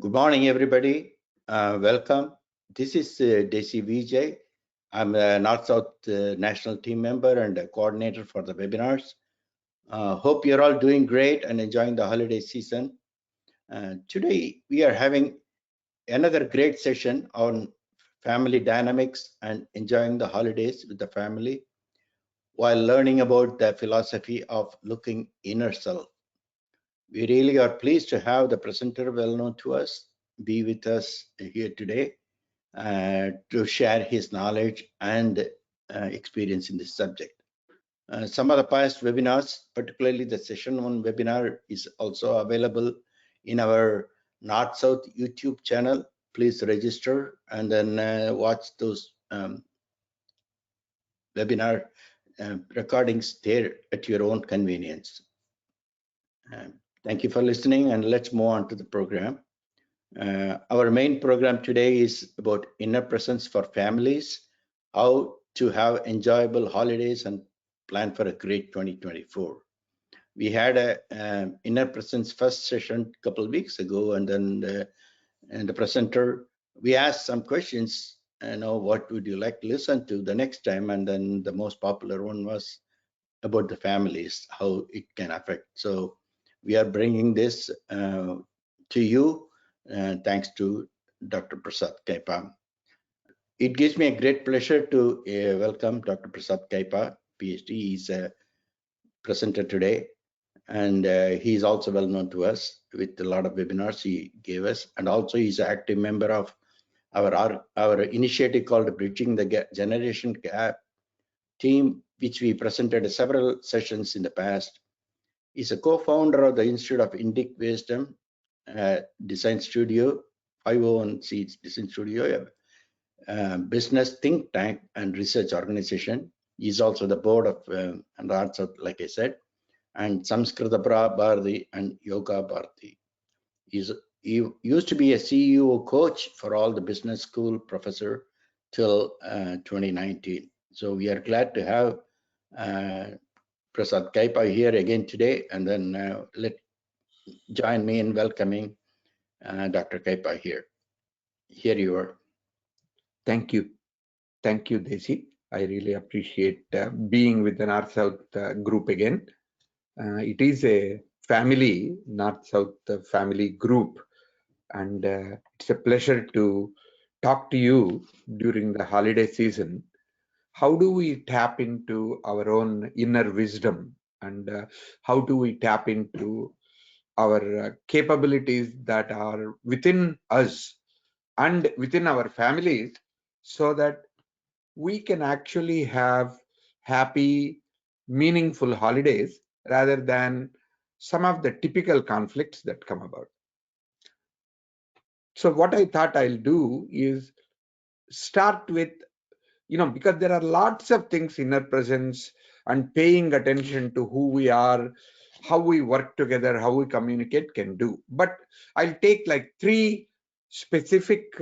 Good morning, everybody. Welcome. This is Desi Vijay. I'm a NorthSouth national team member and a coordinator for the webinars. Hope you're all doing great and enjoying the holiday season. Today, we are having another great session on family dynamics and enjoying the holidays with the family while learning about the philosophy of looking inner self. We really are pleased to have the presenter well known to us be with us here today to share his knowledge and experience in this subject. Some of the past webinars, particularly the session 1 webinar, is also available in our NorthSouth YouTube channel. Please register and then watch those webinar recordings there at your own convenience. Thank you for listening, and let's move on to the program. Our main program today is about inner presence for families, how to have enjoyable holidays and plan for a great 2024. We had a inner presence first session a couple of weeks ago, and then the presenter, we asked some questions, what would you like to listen to the next time? And then the most popular one was about the families, how it can affect. So we are bringing this to you thanks to Dr. Prasad Kaipa. It gives me a great pleasure to welcome Dr. Prasad Kaipa PhD. He's a presenter today, and he's also well known to us with a lot of webinars he gave us, and also he's an active member of our initiative called Bridging the Generation Gap team, which we presented several sessions in the past. He's a co-founder of the Institute of Indic Wisdom Design Studio, 501c Design Studio, business think tank and research organization. He's also the board of NorthSouth, like I said, and Samskrita Bharati and Yoga Bharati. He used to be a CEO coach for all the business school professor till 2019. So we are glad to have Prasad Kaipa here again today, and then join me in welcoming Dr. Kaipa here. Here you are. Thank you, Desi. I really appreciate being with the NorthSouth group again. It is a family, NorthSouth family group, and it's a pleasure to talk to you during the holiday season. How do we tap into our own inner wisdom, and how do we tap into our capabilities that are within us and within our families, so that we can actually have happy, meaningful holidays rather than some of the typical conflicts that come about. So what I thought I'll do is start with, because there are lots of things, inner presence and paying attention to who we are, how we work together, how we communicate can do. But I'll take like 3 specific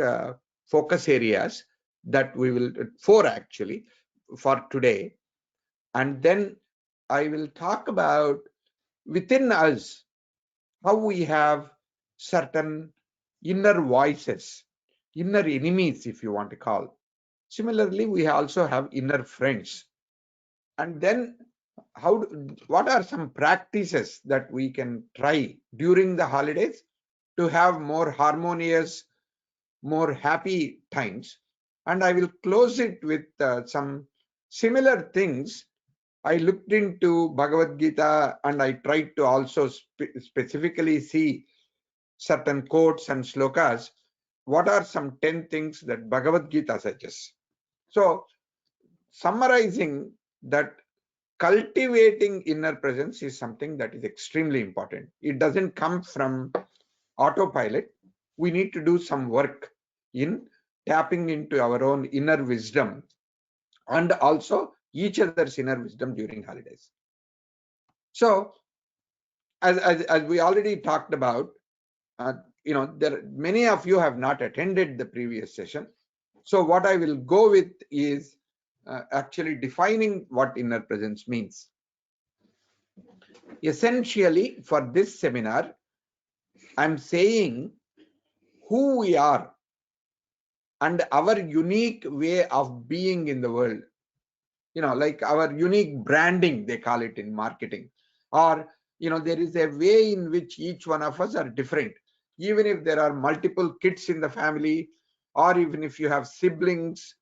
focus areas that we will, 4 actually, for today. And then I will talk about within us how we have certain inner voices, inner enemies, if you want to call. Similarly, we also have inner friends. And then what are some practices that we can try during the holidays to have more harmonious, more happy times? And I will close it with some similar things. I looked into Bhagavad Gita, and I tried to also specifically see certain quotes and slokas. What are some 10 things that Bhagavad Gita suggests? So, summarizing that, cultivating inner presence is something that is extremely important. It doesn't come from autopilot. We need to do some work in tapping into our own inner wisdom and also each other's inner wisdom during holidays. So, as we already talked about, many of you have not attended the previous session. So what I will go with is actually defining what inner presence means. Essentially, for this seminar, I'm saying who we are and our unique way of being in the world. Like our unique branding, they call it in marketing. Or, there is a way in which each one of us are different. Even if there are multiple kids in the family, or even if you have siblings,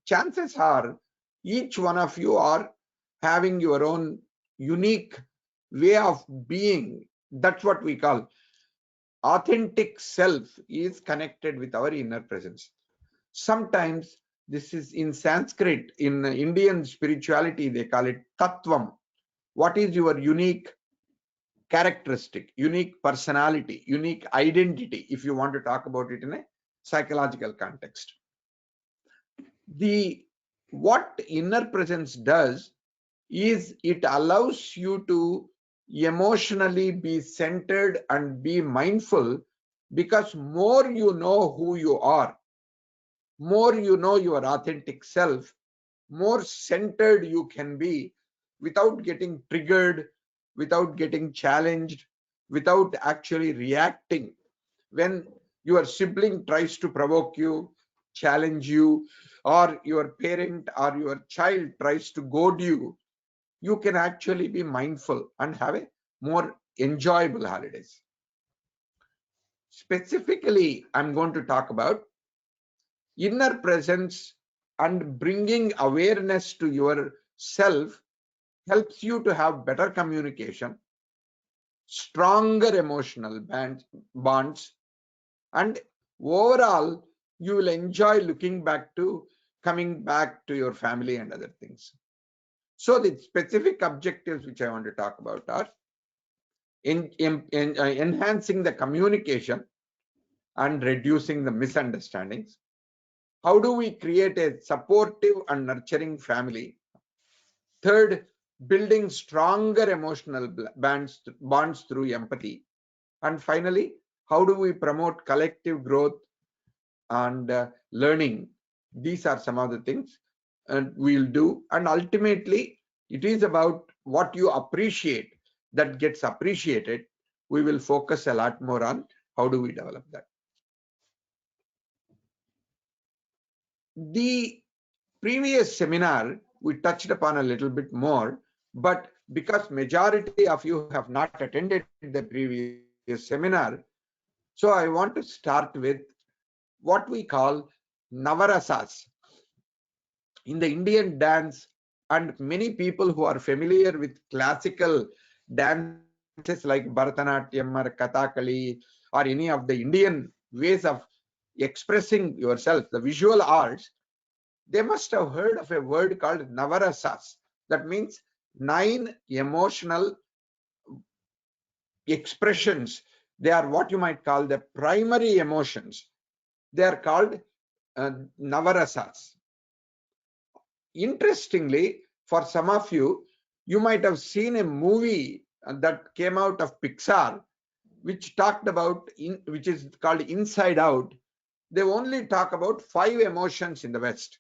chances are each one of you are having your own unique way of being. That's what we call authentic self is connected with our inner presence. Sometimes this is in Sanskrit, in Indian spirituality, they call it tattvam. What is your unique characteristic, unique personality, unique identity, if you want to talk about it in a psychological context? What inner presence does is it allows you to emotionally be centered and be mindful, because more you know who you are, more you know your authentic self, more centered you can be without getting triggered, without getting challenged, without actually reacting. When your sibling tries to provoke you, challenge you, or your parent or your child tries to goad you, you can actually be mindful and have a more enjoyable holidays. Specifically, I'm going to talk about inner presence, and bringing awareness to yourself helps you to have better communication, stronger emotional bonds, and overall, you will enjoy coming back to your family and other things. So the specific objectives which I want to talk about are enhancing the communication and reducing the misunderstandings. How do we create a supportive and nurturing family? Third, building stronger emotional bonds through empathy. And finally, how do we promote collective growth and learning? These are some of the things we'll do. And ultimately, it is about what you appreciate that gets appreciated. We will focus a lot more on how do we develop that. The previous seminar, we touched upon a little bit more, but because majority of you have not attended the previous seminar, so I want to start with what we call Navarasas. In the Indian dance, and many people who are familiar with classical dances like Bharatanatyam or Kathakali or any of the Indian ways of expressing yourself, the visual arts, they must have heard of a word called Navarasas. That means 9 emotional expressions. They are what you might call the primary emotions. They are called Navarasas. Interestingly, for some of you, you might have seen a movie that came out of Pixar, which talked about, which is called Inside Out. They only talk about 5 emotions in the West.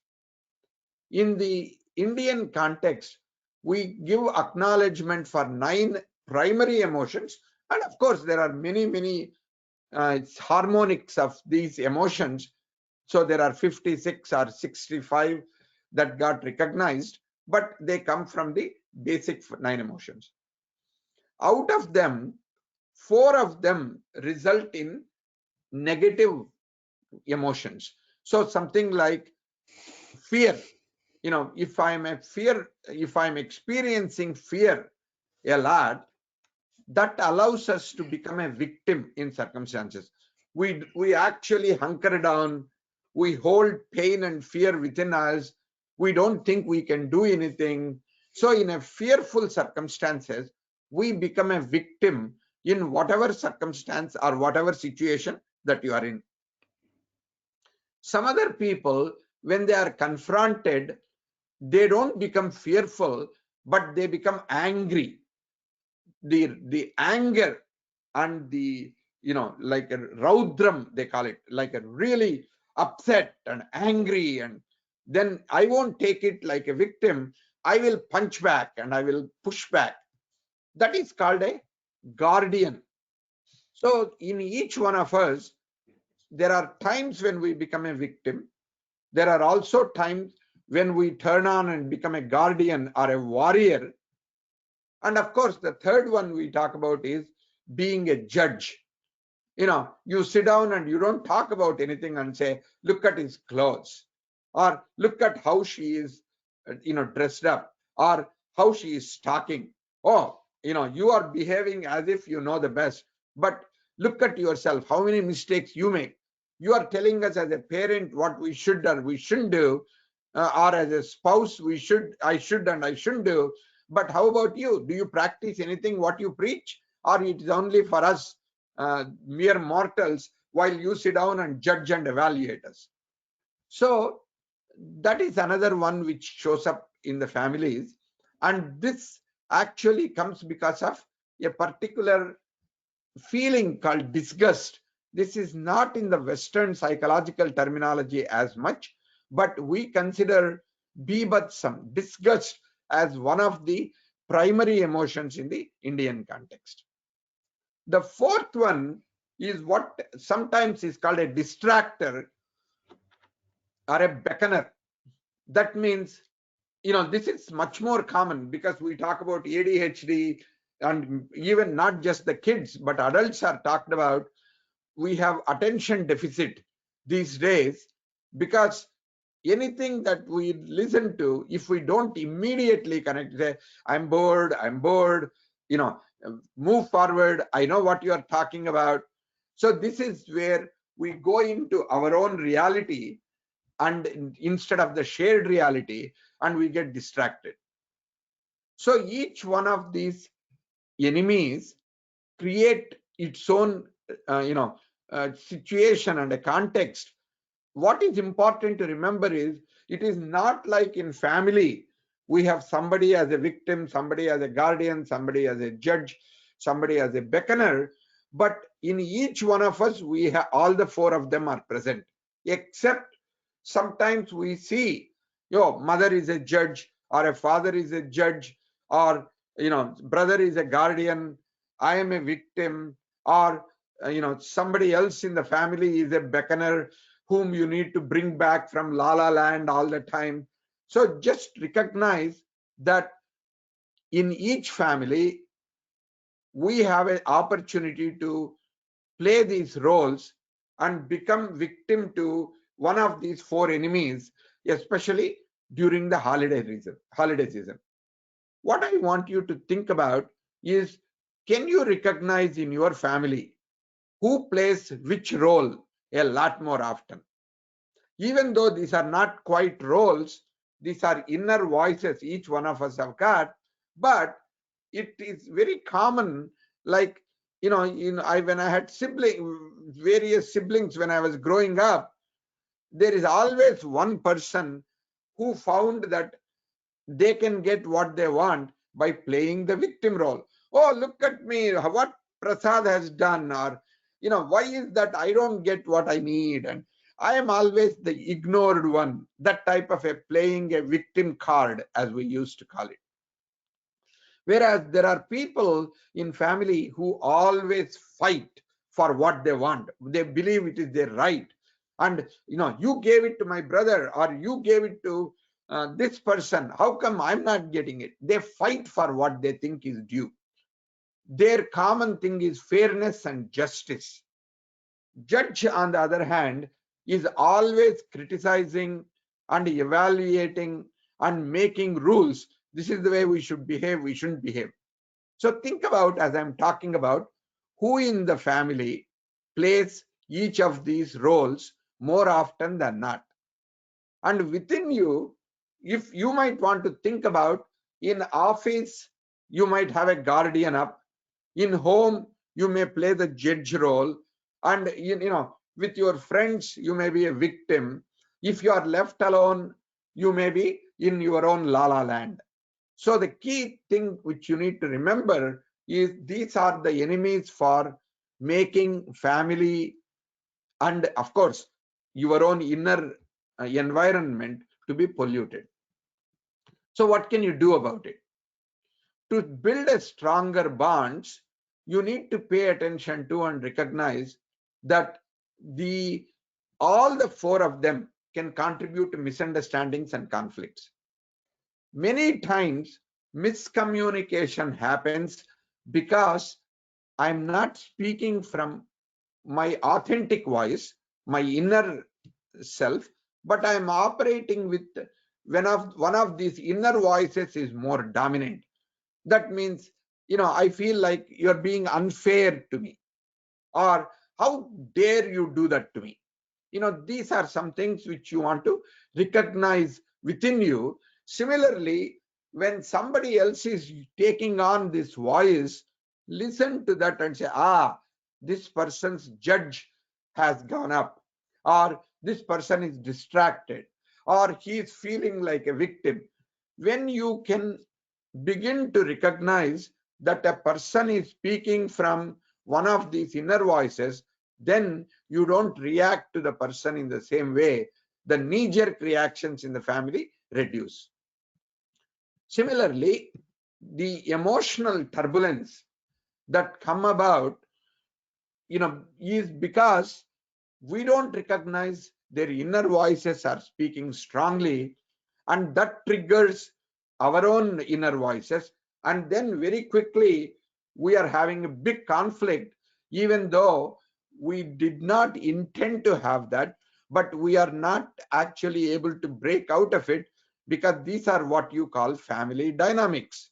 In the Indian context, we give acknowledgement for 9 primary emotions, and of course there are many harmonics of these emotions. So there are 56 or 65 that got recognized, but they come from the basic 9 emotions. Out of them, 4 of them result in negative emotions. So something like fear. If I'm experiencing fear a lot, that allows us to become a victim in circumstances. We actually hunker down, we hold pain and fear within us, we don't think we can do anything. So in a fearful circumstances, we become a victim in whatever circumstance or whatever situation that you are in. Some other people, when they are confronted, they don't become fearful, but they become angry. The anger and the, like a raudram, they call it, like a really upset and angry, and then I won't take it like a victim. I will punch back and I will push back. That is called a guardian. So in each one of us, there are times when we become a victim. There are also times when we turn on and become a guardian or a warrior. And of course, the third one we talk about is being a judge. You sit down and you don't talk about anything and say, look at his clothes, or look at how she is, dressed up, or how she is talking. Oh, you are behaving as if you know the best, but look at yourself, how many mistakes you make. You are telling us as a parent what we should or we shouldn't do, or as a spouse, I should and I shouldn't do. But how about you? Do you practice anything what you preach, or it is only for us mere mortals while you sit down and judge and evaluate us? So that is another one which shows up in the families, and this actually comes because of a particular feeling called disgust. This is not in the Western psychological terminology as much, but we consider bibhatsam, disgust, as one of the primary emotions in the Indian context. The fourth one is what sometimes is called a distractor or a beckoner. That means, this is much more common because we talk about ADHD, and even not just the kids, but adults are talked about. We have attention deficit these days because anything that we listen to, if we don't immediately connect, say, I'm bored, move forward, I know what you are talking about. So this is where we go into our own reality, and instead of the shared reality, and we get distracted. So each one of these enemies create its own situation and a context. What is important to remember is, it is not like in family we have somebody as a victim, somebody as a guardian, somebody as a judge, somebody as a beckoner, but in each one of us we have all the four of them are present. Except sometimes we see your mother is a judge, or a father is a judge, or brother is a guardian, I am a victim, or somebody else in the family is a beckoner whom you need to bring back from la la land all the time. So just recognize that in each family we have an opportunity to play these roles and become victim to one of these four enemies, especially during the holiday season. What I want you to think about is, can you recognize in your family who plays which role a lot more often? Even though these are not quite roles, these are inner voices each one of us have got, but it is very common. Like, when I had various siblings when I was growing up, there is always one person who found that they can get what they want by playing the victim role. Oh, look at me, what Prasad has done, or why is that I don't get what I need, and I am always the ignored one. That type of a playing a victim card, as we used to call it. Whereas there are people in family who always fight for what they want. They believe it is their right. And you gave it to my brother, or you gave it to this person. How come I'm not getting it? They fight for what they think is due. Their common thing is fairness and justice. Judge, on the other hand, is always criticizing and evaluating and making rules. This is the way we should behave, we shouldn't behave. So think about, as I'm talking about, who in the family plays each of these roles more often than not. And within you, if you might want to think about, in office, you might have a guardian up. In home, you may play the judge role. And with your friends, you may be a victim. If you are left alone, you may be in your own la la land. So the key thing which you need to remember is, these are the enemies for making family, and of course your own inner environment, to be polluted. So what can you do about it? To build a stronger bonds, you need to pay attention to and recognize that all the four of them can contribute to misunderstandings and conflicts. Many times miscommunication happens because I'm not speaking from my authentic voice, my inner self, but I'm operating with one of these inner voices is more dominant. That means, I feel like you're being unfair to me, or how dare you do that to me. These are some things which you want to recognize within you. Similarly, when somebody else is taking on this voice, listen to that and say, this person's judge has gone up, or this person is distracted, or he is feeling like a victim. When you can begin to recognize that a person is speaking from one of these inner voices, then you don't react to the person in the same way. The knee-jerk reactions in the family reduce. Similarly, the emotional turbulence that come about, is because we don't recognize their inner voices are speaking strongly, and that triggers our own inner voices, and then very quickly we are having a big conflict, even though we did not intend to have that, but we are not actually able to break out of it, because these are what you call family dynamics.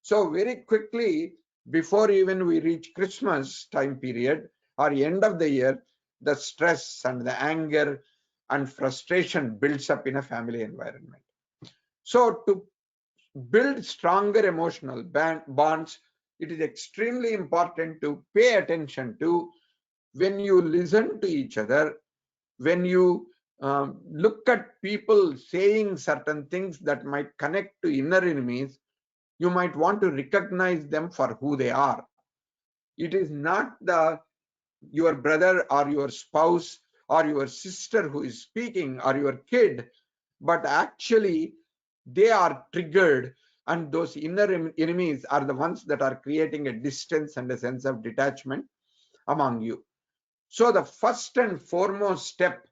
So very quickly, before even we reach Christmas time period or end of the year, the stress and the anger and frustration builds up in a family environment. So to build stronger emotional bonds, it is extremely important to pay attention to when you listen to each other, when you look at people saying certain things that might connect to inner enemies, you might want to recognize them for who they are. It is not your brother or your spouse or your sister who is speaking, or your kid, but actually they are triggered, and those inner enemies are the ones that are creating a distance and a sense of detachment among you. So the first and foremost step,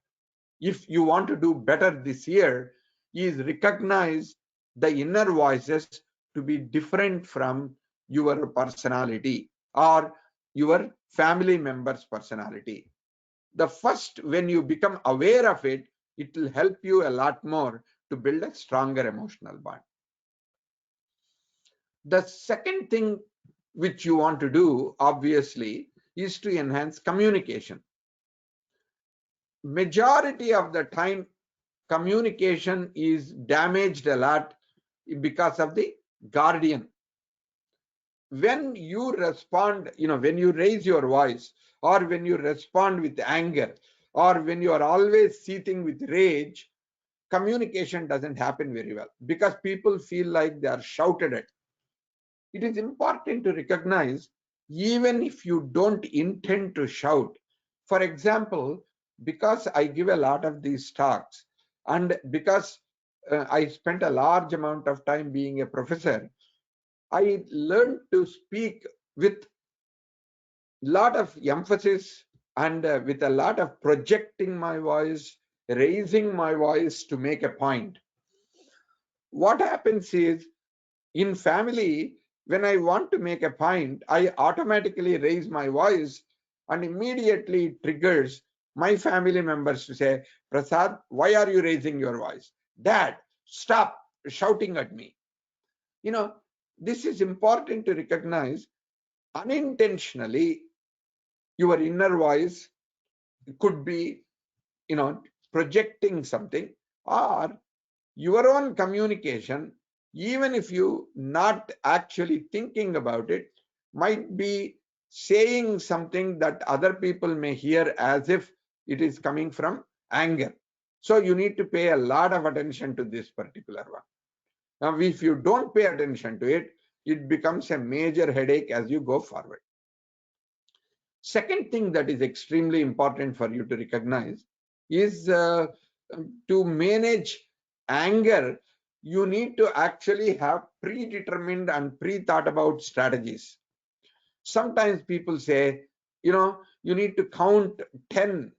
if you want to do better this year, is recognize the inner voices to be different from your personality or your family member's personality. The first, when you become aware of it, it will help you a lot more to build a stronger emotional bond. The second thing which you want to do, obviously, is to enhance communication. Majority of the time, communication is damaged a lot because of the guardian. When you respond, when you raise your voice, or when you respond with anger, or when you are always seething with rage, communication doesn't happen very well, because people feel like they are shouted at. It is important to recognize, even if you don't intend to shout. For example, because I give a lot of these talks, and because I spent a large amount of time being a professor, I learned to speak with a lot of emphasis and with a lot of projecting my voice, raising my voice to make a point. What happens is, in family, when I want to make a point, I automatically raise my voice, and immediately it triggers my family members to say, Prasad, why are you raising your voice? Dad, stop shouting at me. This is important to recognize. Unintentionally, your inner voice could be, projecting something, or your own communication, even if you not actually thinking about it, might be saying something that other people may hear as if it is coming from anger. So you need to pay a lot of attention to this particular one. Now, if you don't pay attention to it, it becomes a major headache as you go forward. Second thing that is extremely important for you to recognize is to manage anger. You need to actually have predetermined and pre-thought about strategies. Sometimes people say, you need to count 10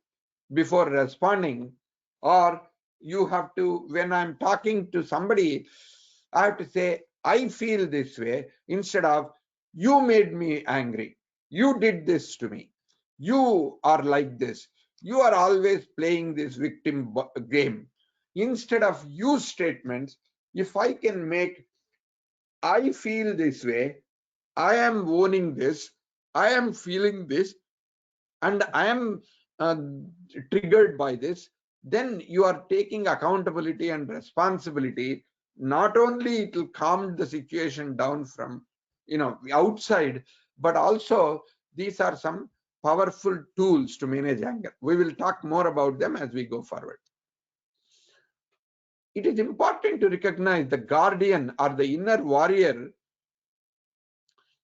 before responding, or you have to, when I'm talking to somebody, I have to say, I feel this way, instead of, you made me angry, you did this to me, you are like this, you are always playing this victim game. Instead of you statements, if I can make, I feel this way, I am owning this, I am feeling this, and I am uh, triggered by this, then you are taking accountability and responsibility. Not only it will calm the situation down from outside, but also these are some powerful tools to manage anger. We will talk more about them as we go forward. It is important to recognize the guardian or the inner warrior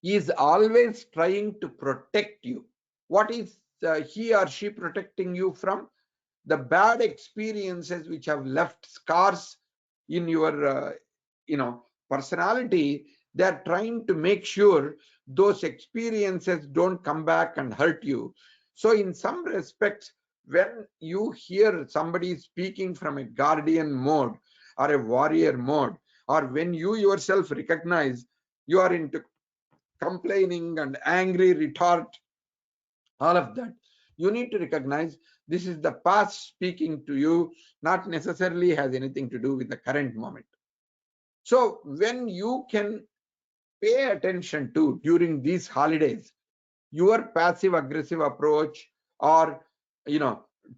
is always trying to protect you. What is he or she protecting you from? The bad experiences which have left scars in your personality. They are trying to make sure those experiences don't come back and hurt you. So in some respects, when you hear somebody speaking from a guardian mode or a warrior mode, or when you yourself recognize you are into complaining and angry retort, all of that, you need to recognize this is the past speaking to you, not necessarily has anything to do with the current moment. So when you can pay attention to, during these holidays, your passive aggressive approach, or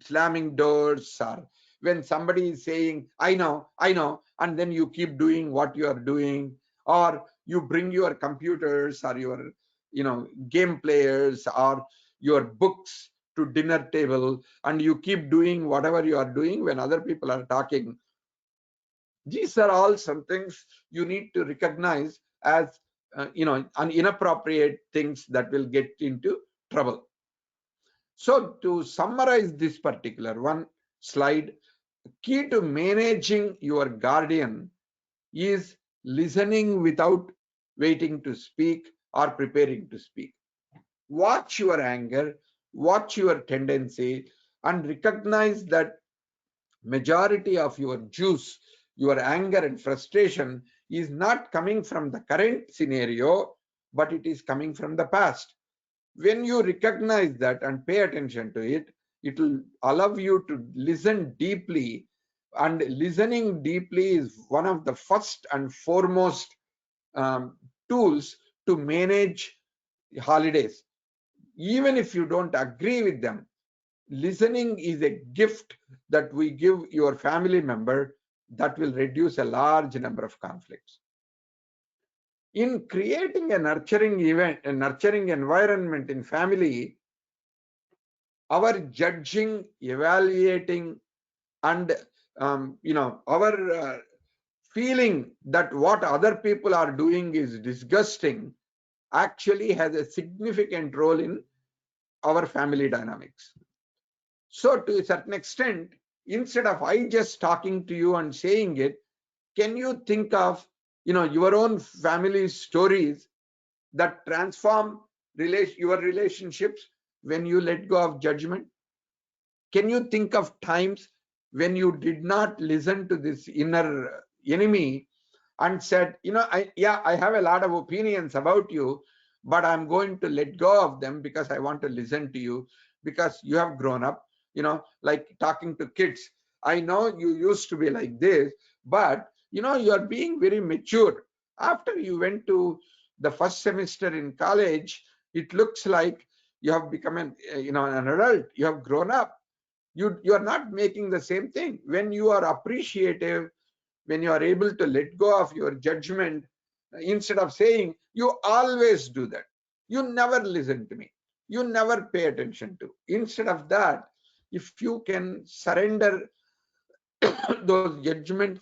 slamming doors, or when somebody is saying, I know, and then you keep doing what you are doing, or you bring your computers or your game players or your books to dinner table, and you keep doing whatever you are doing when other people are talking. These are all some things you need to recognize as an inappropriate things that will get into trouble. So to summarize this particular one slide, key to managing your guardian is listening without waiting to speak or preparing to speak. Watch your anger, watch your tendency, and recognize that majority of your juice, your anger and frustration, is not coming from the current scenario, but it is coming from the past. When you recognize that and pay attention to it, it will allow you to listen deeply. And listening deeply is one of the first and foremost tools to manage holidays. Even if you don't agree with them, listening is a gift that we give your family member that will reduce a large number of conflicts. In creating a nurturing environment in family, our judging, evaluating, and our feeling that what other people are doing is disgusting actually has a significant role in our family dynamics. So to a certain extent, instead of I just talking to you and saying it, can you think of your own family stories that transform your relationships when you let go of judgment? Can you think of times when you did not listen to this inner enemy and said, I have a lot of opinions about you, but I'm going to let go of them because I want to listen to you, because you have grown up, like talking to kids. I know you used to be like this, but you're being very mature. After you went to the first semester in college, it looks like you have become an adult. You have grown up. You are not making the same thing. When you are appreciative, when you are able to let go of your judgment, instead of saying, you always do that, you never listen to me, you never pay attention to. Instead of that, if you can surrender those judgments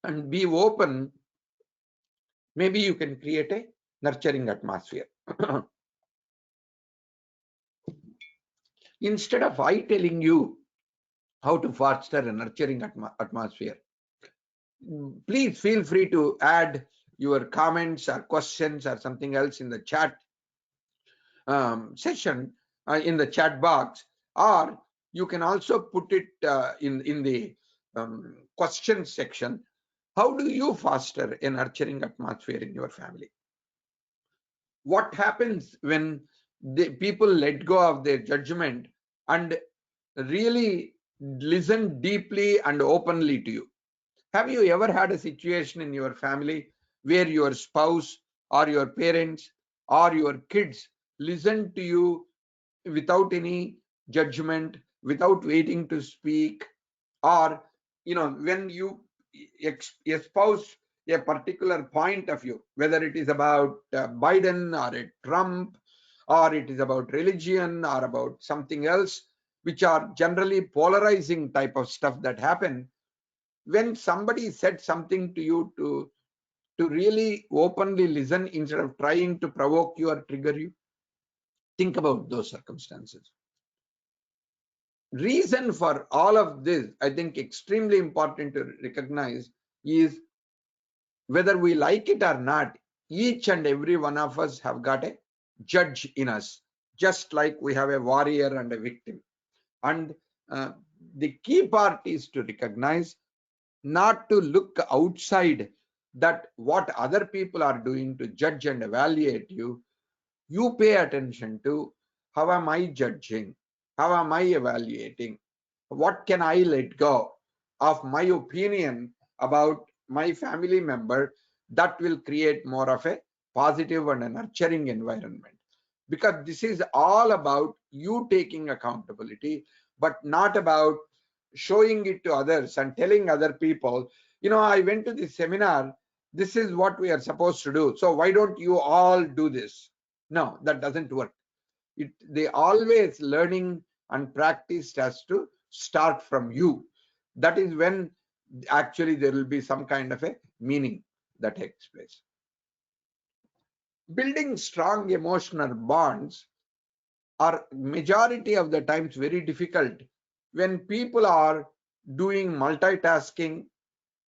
and be open, maybe you can create a nurturing atmosphere. Instead of I telling you how to foster a nurturing atmosphere, please feel free to add your comments or questions or something else in the chat session, in the chat box, or You can also put it in the question section. How do you foster a nurturing atmosphere in your family? What happens when the people let go of their judgment and really listen deeply and openly to you? Have you ever had a situation in your family where your spouse or your parents or your kids listen to you without any judgment, without waiting to speak? Or when you espouse a particular point of view, whether it is about Biden or a Trump, or it is about religion or about something else, which are generally polarizing type of stuff that happen, when somebody said something to you, to really openly listen instead of trying to provoke you or trigger you, think about those circumstances. Reason for all of this, I think extremely important to recognize, is whether we like it or not, each and every one of us have got a judge in us, just like we have a warrior and a victim. And the key part is to recognize, not to look outside that what other people are doing to judge and evaluate you. You pay attention to, how am I judging? How am I evaluating? What can I let go of my opinion about my family member that will create more of a positive and a nurturing environment? Because this is all about you taking accountability, but not about showing it to others and telling other people, I went to this seminar, this is what we are supposed to do, so why don't you all do this? No, that doesn't work. They always learning and practice has to start from you. That is when actually there will be some kind of a meaning that takes place. Building strong emotional bonds are majority of the times very difficult when people are doing multitasking,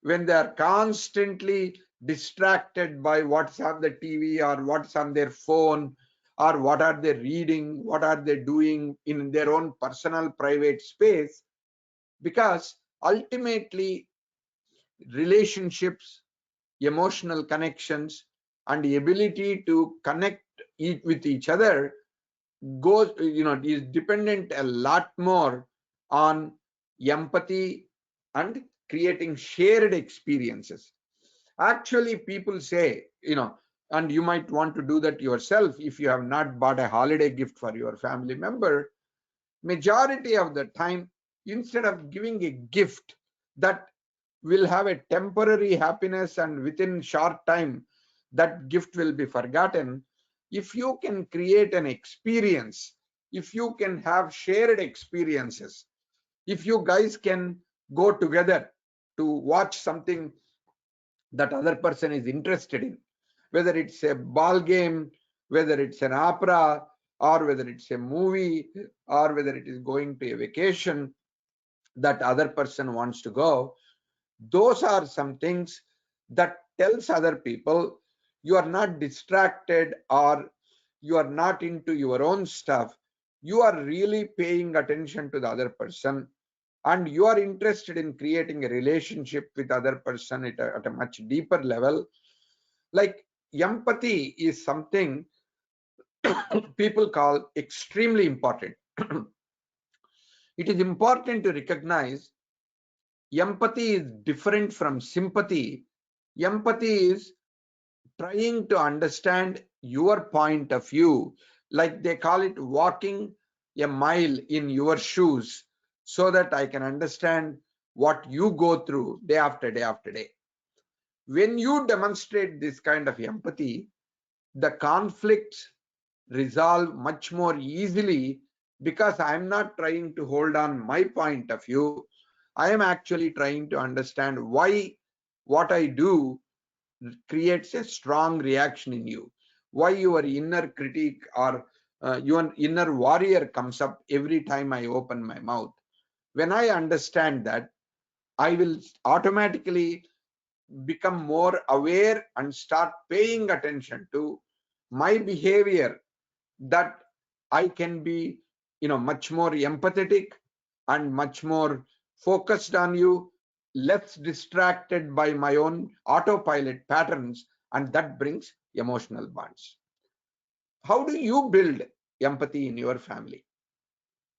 when they are constantly distracted by what's on the TV or what's on their phone, or what are they reading, what are they doing in their own personal private space. Because ultimately relationships, emotional connections, and the ability to connect with each other goes, is dependent a lot more on empathy and creating shared experiences. Actually, people say, and you might want to do that yourself if you have not bought a holiday gift for your family member. Majority of the time, instead of giving a gift that will have a temporary happiness and within short time that gift will be forgotten, if you can create an experience, if you can have shared experiences, if you guys can go together to watch something that other person is interested in, whether it's a ball game, whether it's an opera, or whether it's a movie, or whether it is going to a vacation that other person wants to go, those are some things that tells other people you are not distracted or you are not into your own stuff. You are really paying attention to the other person, and you are interested in creating a relationship with other person at a much deeper level. Like, empathy is something people call extremely important. It is important to recognize empathy is different from sympathy. Empathy is trying to understand your point of view, like they call it walking a mile in your shoes, so that I can understand what you go through day after day after day. When you demonstrate this kind of empathy, the conflicts resolve much more easily, because I am not trying to hold on my point of view. I am actually trying to understand why what I do creates a strong reaction in you, why your inner critique or your inner warrior comes up every time I open my mouth. When I understand that, I will automatically become more aware and start paying attention to my behavior, that I can be much more empathetic, and much more focused on you, less distracted by my own autopilot patterns, and that brings emotional bonds. How do you build empathy in your family?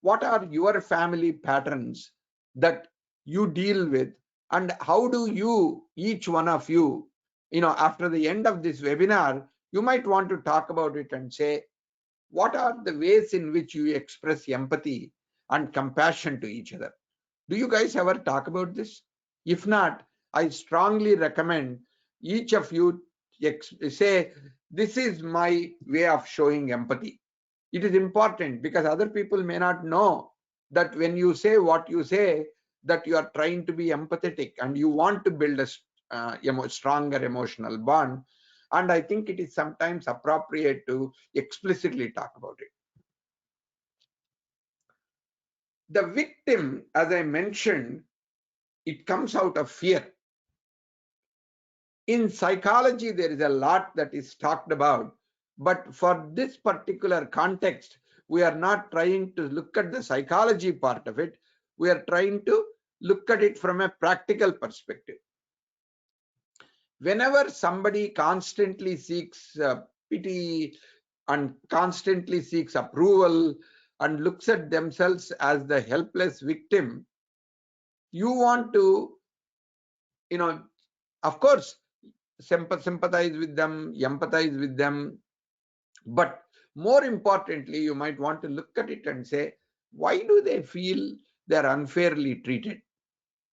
What are your family patterns that you deal with, and how do you, each one of you, after the end of this webinar, you might want to talk about it and say, what are the ways in which you express empathy and compassion to each other? Do you guys ever talk about this? If not, I strongly recommend each of you say, this is my way of showing empathy. It is important because other people may not know that when you say what you say, that you are trying to be empathetic and you want to build a stronger emotional bond. And I think it is sometimes appropriate to explicitly talk about it. The victim, as I mentioned, it comes out of fear. In psychology, there is a lot that is talked about, but for this particular context, we are not trying to look at the psychology part of it. We are trying to look at it from a practical perspective. Whenever somebody constantly seeks pity and constantly seeks approval and looks at themselves as the helpless victim, you want to, of course, sympathize with them, empathize with them, but more importantly, you might want to look at it and say, why do they feel they're unfairly treated?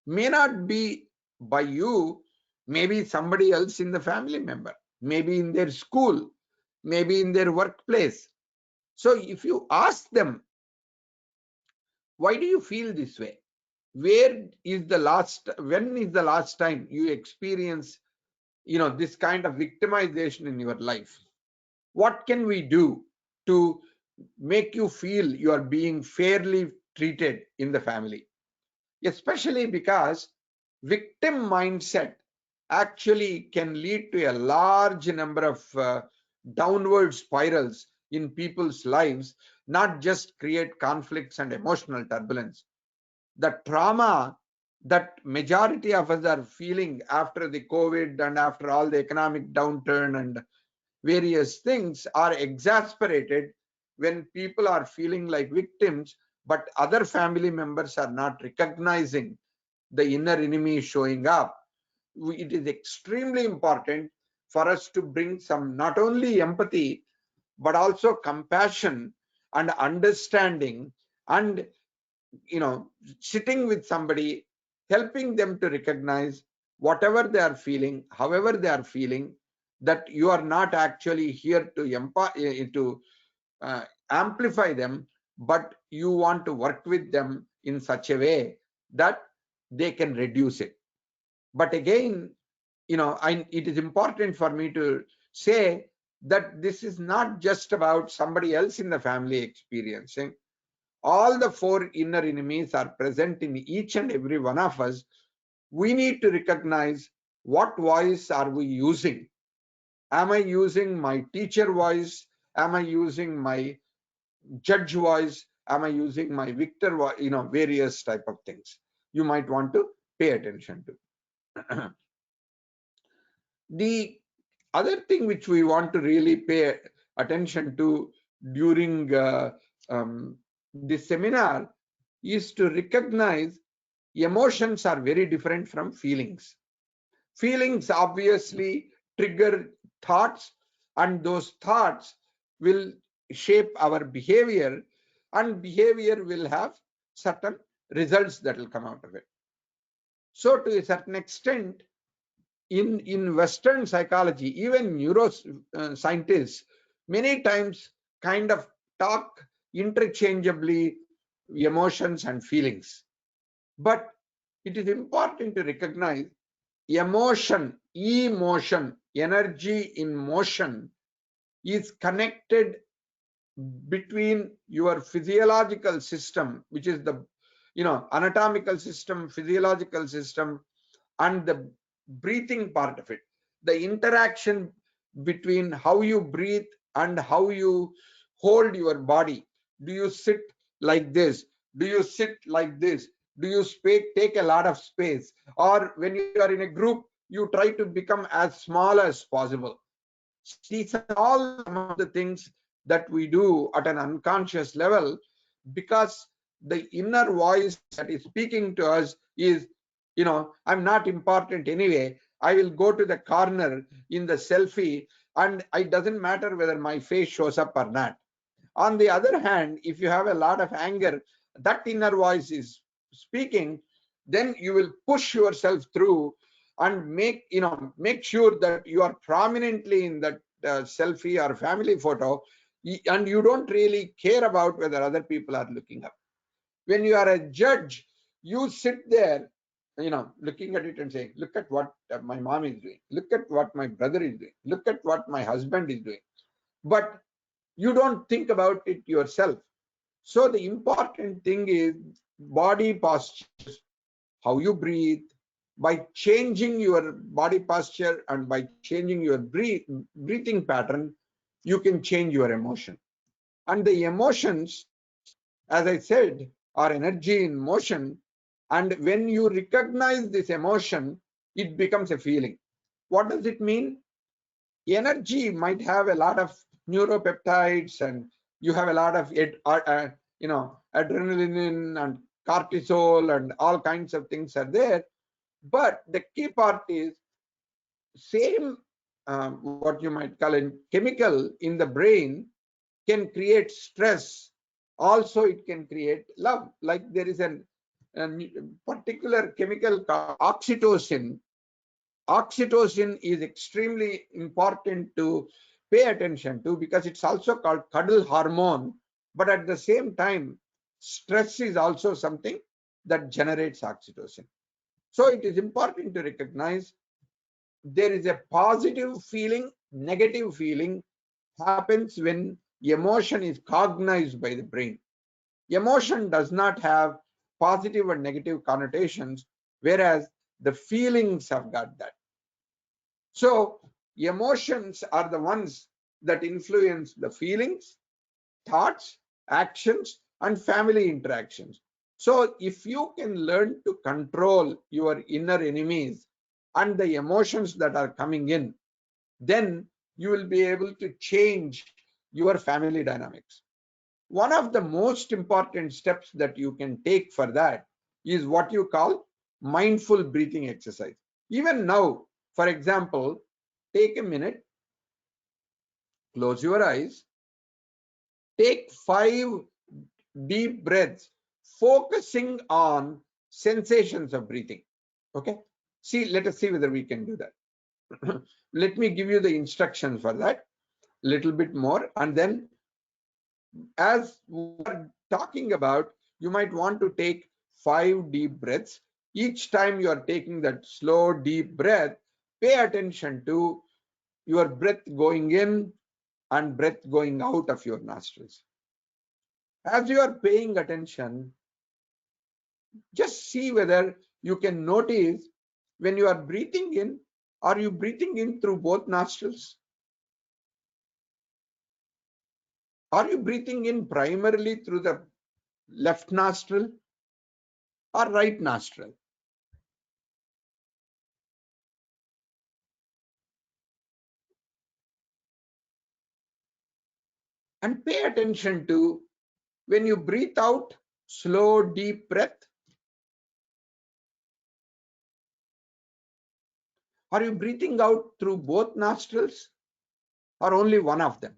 May not be by you, maybe somebody else in the family member, maybe in their school, maybe in their workplace. So if you ask them, why do you feel this way? When is the last time you experience this kind of victimization in your life? What can we do to make you feel you are being fairly treated in the family? Especially because victim mindset actually can lead to a large number of downward spirals in people's lives, not just create conflicts and emotional turbulence. The trauma that majority of us are feeling after the COVID and after all the economic downturn and various things are exasperated when people are feeling like victims, but other family members are not recognizing the inner enemy showing up. It is extremely important for us to bring some not only empathy, but also compassion and understanding, and sitting with somebody, helping them to recognize whatever they are feeling, however they are feeling, that you are not actually here to amplify them, but you want to work with them in such a way that they can reduce it. But again, it is important for me to say that this is not just about somebody else in the family experiencing. All the four inner enemies are present in each and every one of us. We need to recognize, what voice are we using? Am I using my teacher voice? Am I using my judge voice? Am I using my victor voice? Various type of things you might want to pay attention to. The other thing which we want to really pay attention to during this seminar is to recognize emotions are very different from feelings. Feelings obviously trigger thoughts, and those thoughts will shape our behavior, and behavior will have certain results that will come out of it. So to a certain extent, in Western psychology, even neuroscientists many times kind of talk interchangeably emotions and feelings. But it is important to recognize emotion, energy in motion, is connected between your physiological system, which is the anatomical system, physiological system, and the breathing part of it. The interaction between how you breathe and how you hold your body. Do you sit like this? Do you sit like this? Do you take a lot of space? Or when you are in a group, you try to become as small as possible. These are all some of the things that we do at an unconscious level, because the inner voice that is speaking to us is, I'm not important anyway. I will go to the corner in the selfie, and it doesn't matter whether my face shows up or not. On the other hand, if you have a lot of anger, that inner voice is speaking, then you will push yourself through and make sure that you are prominently in that selfie or family photo, and you don't really care about whether other people are looking up. When you are a judge, you sit there, looking at it and saying, look at what my mom is doing, look at what my brother is doing, look at what my husband is doing. But you don't think about it yourself. So the important thing is body postures, how you breathe. By changing your body posture and by changing your breathing pattern, you can change your emotion. And the emotions, as I said, are energy in motion. And when you recognize this emotion, it becomes a feeling. What does it mean? Energy might have a lot of neuropeptides, and you have a lot of adrenaline and cortisol and all kinds of things are there. But the key part is same, what you might call a chemical in the brain can create stress. Also, it can create love. Like there is a particular chemical called oxytocin. Oxytocin is extremely important to pay attention to, because it's also called cuddle hormone. But at the same time, stress is also something that generates oxytocin. So it is important to recognize there is a positive feeling, negative feeling happens when emotion is cognized by the brain. Emotion does not have positive and negative connotations, whereas the feelings have got that. So emotions are the ones that influence the feelings, thoughts, actions, and family interactions. So if you can learn to control your inner enemies and the emotions that are coming in, then you will be able to change your family dynamics. One of the most important steps that you can take for that is what you call mindful breathing exercise. Even now, for example, take a minute, close your eyes, take 5 deep breaths, focusing on sensations of breathing. Okay? Let us see whether we can do that. Let me give you the instructions for that a little bit more, and then as we're talking about, you might want to take 5 deep breaths. Each time you are taking that slow, deep breath, pay attention to your breath going in and breath going out of your nostrils. As you are paying attention, just see whether you can notice when you are breathing in, are you breathing in through both nostrils? Are you breathing in primarily through the left nostril or right nostril? And pay attention to when you breathe out, slow, deep breath. Are you breathing out through both nostrils or only one of them?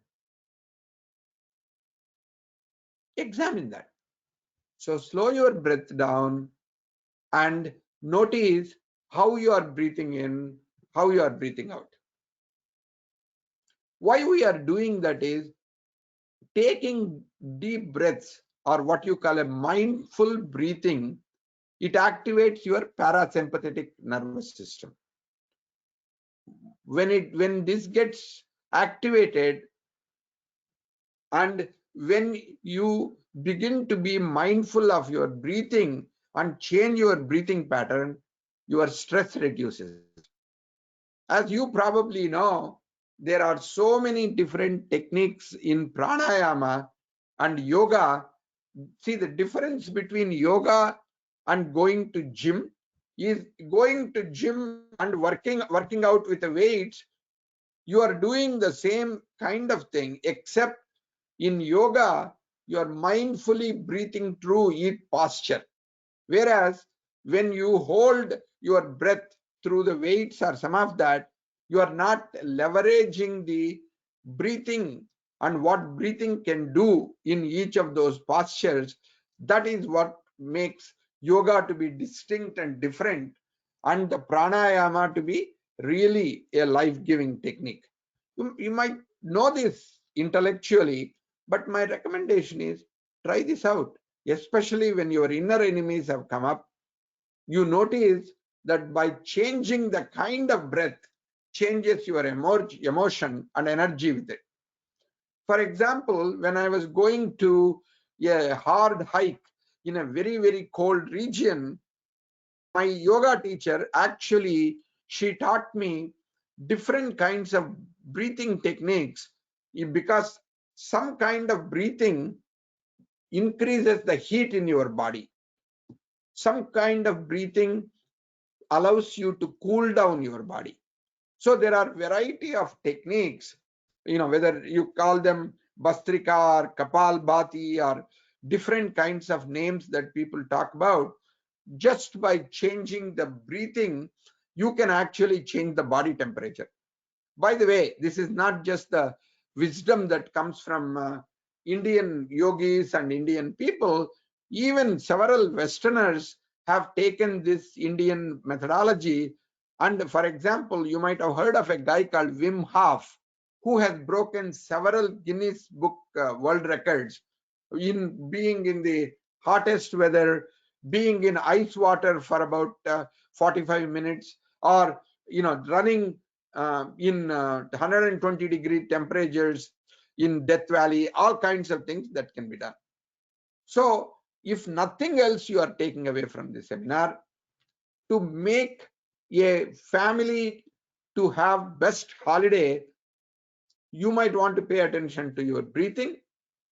Examine that. So slow your breath down and notice how you are breathing in, how you are breathing out. Why we are doing that is taking deep breaths, or what you call a mindful breathing. It activates your parasympathetic nervous system. When this gets activated, and when you begin to be mindful of your breathing and change your breathing pattern, your stress reduces. As you probably know, there are so many different techniques in pranayama and yoga See, the difference between yoga and going to gym is going to gym and working out with the weights. You are doing the same kind of thing, except in yoga, you are mindfully breathing through each posture. Whereas when you hold your breath through the weights or some of that, you are not leveraging the breathing and what breathing can do in each of those postures. That is what makes yoga to be distinct and different, and the pranayama to be really a life-giving technique. You might know this intellectually, but my recommendation is try this out, especially when your inner enemies have come up. You notice that by changing the kind of breath changes your emotion and energy with it. For example, when I was going to a hard hike in a very, very cold region, my yoga teacher actually, she taught me different kinds of breathing techniques, because some kind of breathing increases the heat in your body. Some kind of breathing allows you to cool down your body. So there are variety of techniques, whether you call them Bastrika or Kapalbhati or different kinds of names that people talk about. Just by changing the breathing, you can actually change the body temperature. By the way, this is not just the wisdom that comes from Indian yogis and Indian people. Even several Westerners have taken this Indian methodology. And for example, you might have heard of a guy called Wim Hof, who has broken several Guinness Book World Records in being in the hottest weather, being in ice water for about 45 minutes, or running in 120-degree temperatures in Death Valley, all kinds of things that can be done. So if nothing else you are taking away from this seminar, to make a family to have best holiday, you might want to pay attention to your breathing.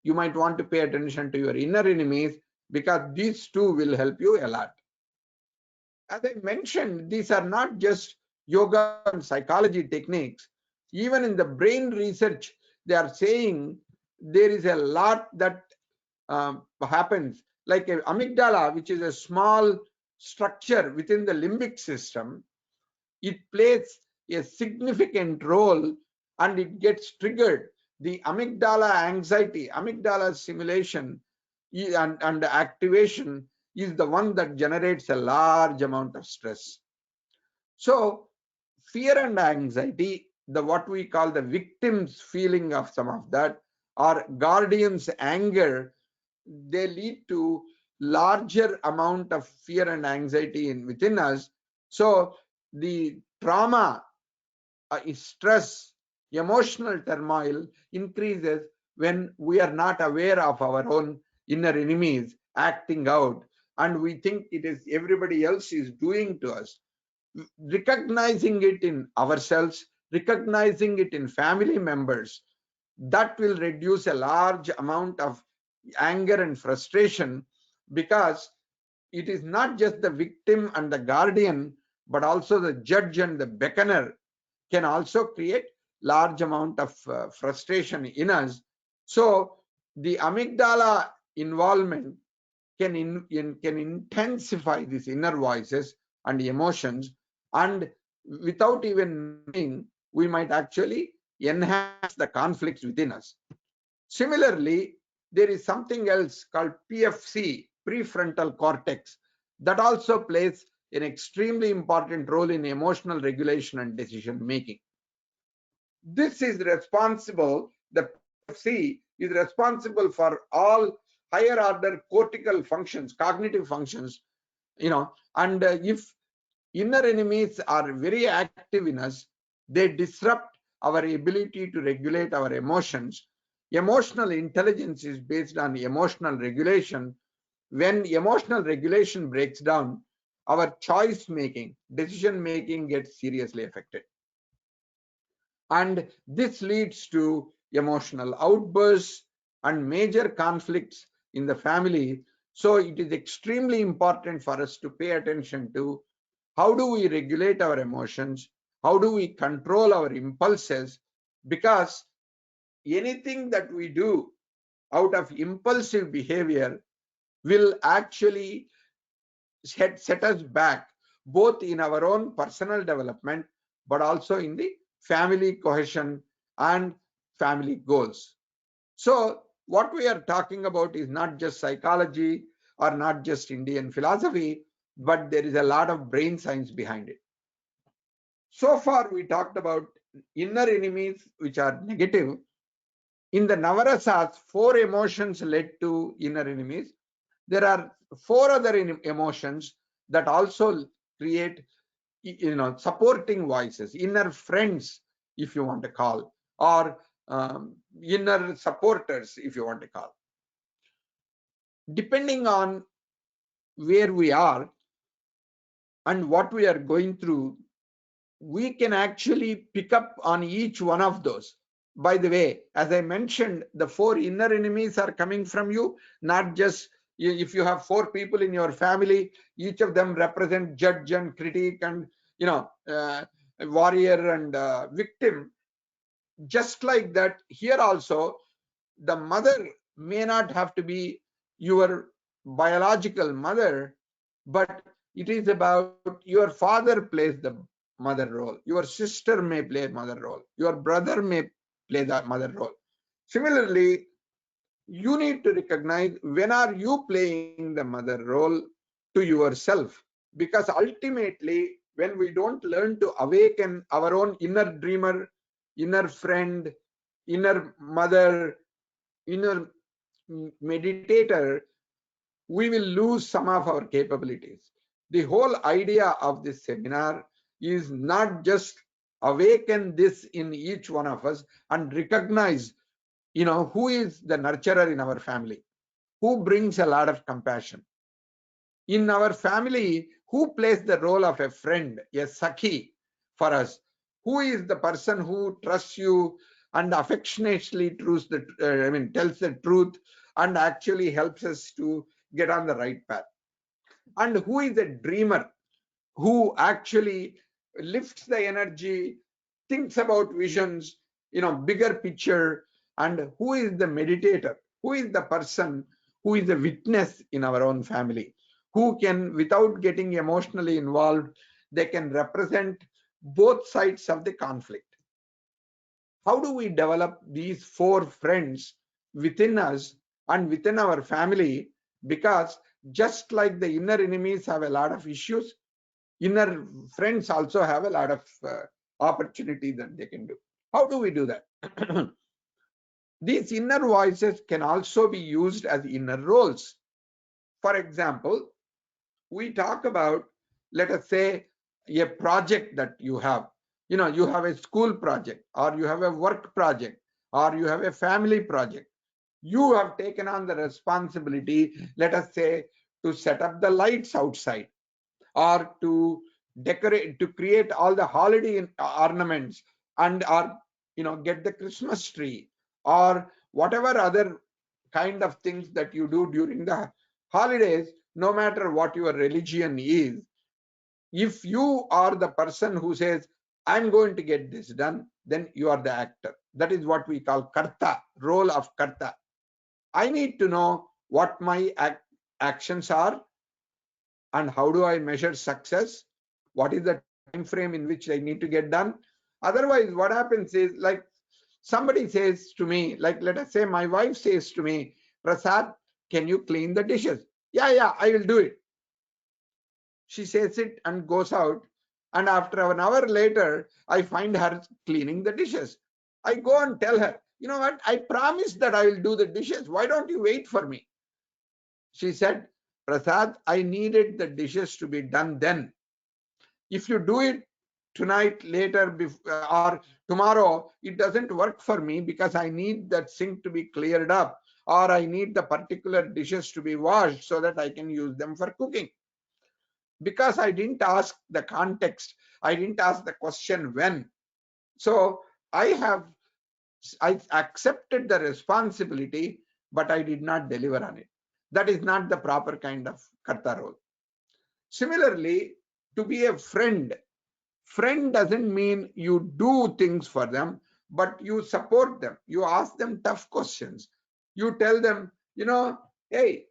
You might want to pay attention to your inner enemies, because these two will help you a lot. As I mentioned, these are not just yoga and psychology techniques. Even in the brain research, they are saying there is a lot that happens. Like a amygdala, which is a small structure within the limbic system, it plays a significant role and it gets triggered. The amygdala anxiety, amygdala stimulation and activation is the one that generates a large amount of stress. So fear and anxiety, the what we call the victim's feeling of some of that, or guardian's anger, they lead to larger amount of fear and anxiety within us. So the trauma, stress, emotional turmoil increases when we are not aware of our own inner enemies acting out, and we think it is everybody else is doing to us. Recognizing it in ourselves, recognizing it in family members, that will reduce a large amount of anger and frustration, because it is not just the victim and the guardian, but also the judge and the beckoner can also create large amount of frustration in us. So the amygdala involvement can intensify these inner voices and emotions, and without even knowing, we might actually enhance the conflicts within us. Similarly, there is something else called PFC, prefrontal cortex, that also plays an extremely important role in emotional regulation and decision making. This is responsible, the PFC is responsible for all higher order cortical functions, cognitive functions, and if inner enemies are very active in us, they disrupt our ability to regulate our emotions. Emotional intelligence is based on emotional regulation. When emotional regulation breaks down, our choice making, decision making gets seriously affected. And this leads to emotional outbursts and major conflicts in the family. So it is extremely important for us to pay attention to how do we regulate our emotions, how do we control our impulses, because anything that we do out of impulsive behavior will actually set us back, both in our own personal development, but also in the family cohesion and family goals. So what we are talking about is not just psychology or not just Indian philosophy, but there is a lot of brain science behind it. So far, we talked about inner enemies, which are negative. In the Navarasas, 4 emotions led to inner enemies. There are 4 other emotions that also create, supporting voices, inner friends, if you want to call, or inner supporters, if you want to call. Depending on where we are and what we are going through, we can actually pick up on each one of those. By the way, as I mentioned, the 4 inner enemies are coming from you, not just if you have 4 people in your family, each of them represent judge and critic and warrior and victim. Just like that, here also, the mother may not have to be your biological mother, but it is about your father plays the mother role, your sister may play mother role, your brother may play the mother role. Similarly, you need to recognize when are you playing the mother role to yourself, because ultimately when we don't learn to awaken our own inner dreamer, inner friend, inner mother, inner meditator, we will lose some of our capabilities. The whole idea of this seminar is not just awaken this in each one of us and recognize, who is the nurturer in our family, who brings a lot of compassion. In our family, who plays the role of a friend, a sakhi for us? Who is the person who trusts you and affectionately tells the truth and actually helps us to get on the right path? And who is a dreamer who actually lifts the energy, thinks about visions, bigger picture? And who is the meditator? Who is the person who is a witness in our own family, who can, without getting emotionally involved, they can represent both sides of the conflict? How do we develop these 4 friends within us and within our family? Because just like the inner enemies have a lot of issues, inner friends also have a lot of opportunity that they can do. How do we do that? These inner voices can also be used as inner roles. For example, we talk about, let us say, a project that you have. You have a school project, or you have a work project, or you have a family project. You have taken on the responsibility, let us say, to set up the lights outside, or to decorate, to create all the holiday ornaments, and or get the Christmas tree, or whatever other kind of things that you do during the holidays. No matter what your religion is, if you are the person who says, I'm going to get this done, then you are the actor. That is what we call karta, role of karta. I need to know what my actions are and how do I measure success, what is the time frame in which I need to get done. Otherwise, what happens is, like, somebody says to me, like, let us say my wife says to me, Prasad, can you clean the dishes? Yeah, I will do it. She says it and goes out, and after an hour later, I find her cleaning the dishes. I go and tell her, you know what, I promised that I will do the dishes. Why don't you wait for me? She said, Prasad, I needed the dishes to be done then. If you do it tonight, later, or tomorrow, it doesn't work for me, because I need that sink to be cleared up, or I need the particular dishes to be washed so that I can use them for cooking. Because I didn't ask the context, I didn't ask the question when. So I accepted the responsibility, but I did not deliver on it. That is not the proper kind of karta role. Similarly, to be a friend doesn't mean you do things for them, but you support them. You ask them tough questions. You tell them, hey,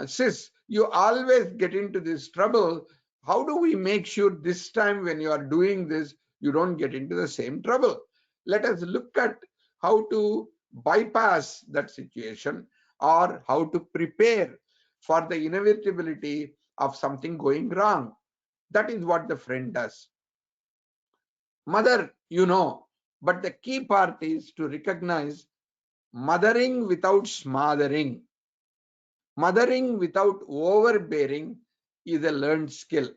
sis, you always get into this trouble. How do we make sure this time when you are doing this, you don't get into the same trouble? Let us look at how to bypass that situation, or how to prepare for the inevitability of something going wrong. That is what the friend does. Mother, but the key part is to recognize mothering without smothering. Mothering without overbearing is a learned skill.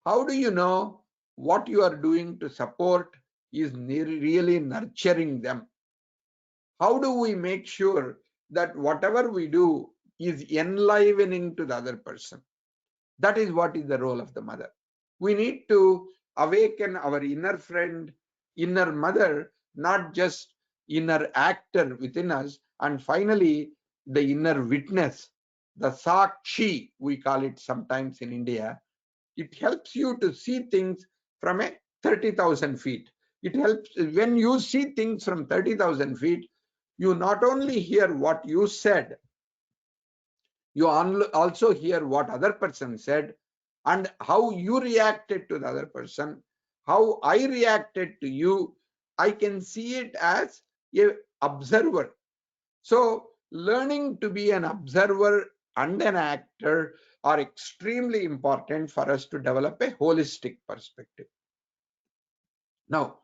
How do you know what you are doing to support is really nurturing them? How do we make sure that whatever we do is enlivening to the other person? That is what is the role of the mother. We need to awaken our inner friend, inner mother, not just inner actor within us, and finally the inner witness, the sakshi, we call it sometimes in India. It helps you to see things from a 30,000 feet. It helps when you see things from 30,000 feet, you not only hear what you said, you also hear what other person said, and how you reacted to the other person, how I reacted to you. I can see it as an observer. So learning to be an observer and an actor are extremely important for us to develop a holistic perspective. Now,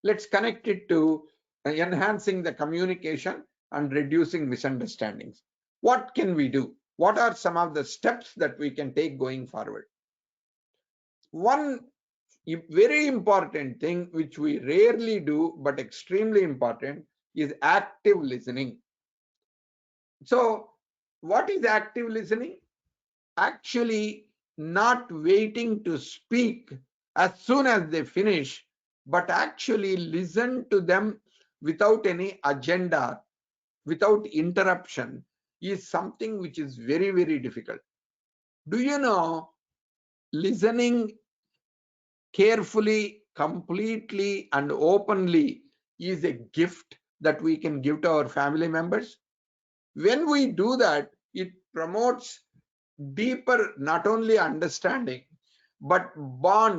let's connect it to enhancing the communication and reducing misunderstandings. What can we do? What are some of the steps that we can take going forward? One very important thing which we rarely do but extremely important is active listening. So what is active listening? Actually not waiting to speak as soon as they finish, but actually listen to them without any agenda, without interruption, is something which is very, very difficult. Do you know, listening carefully, completely, and openly is a gift that we can give to our family members? When we do that, it promotes deeper, not only understanding, but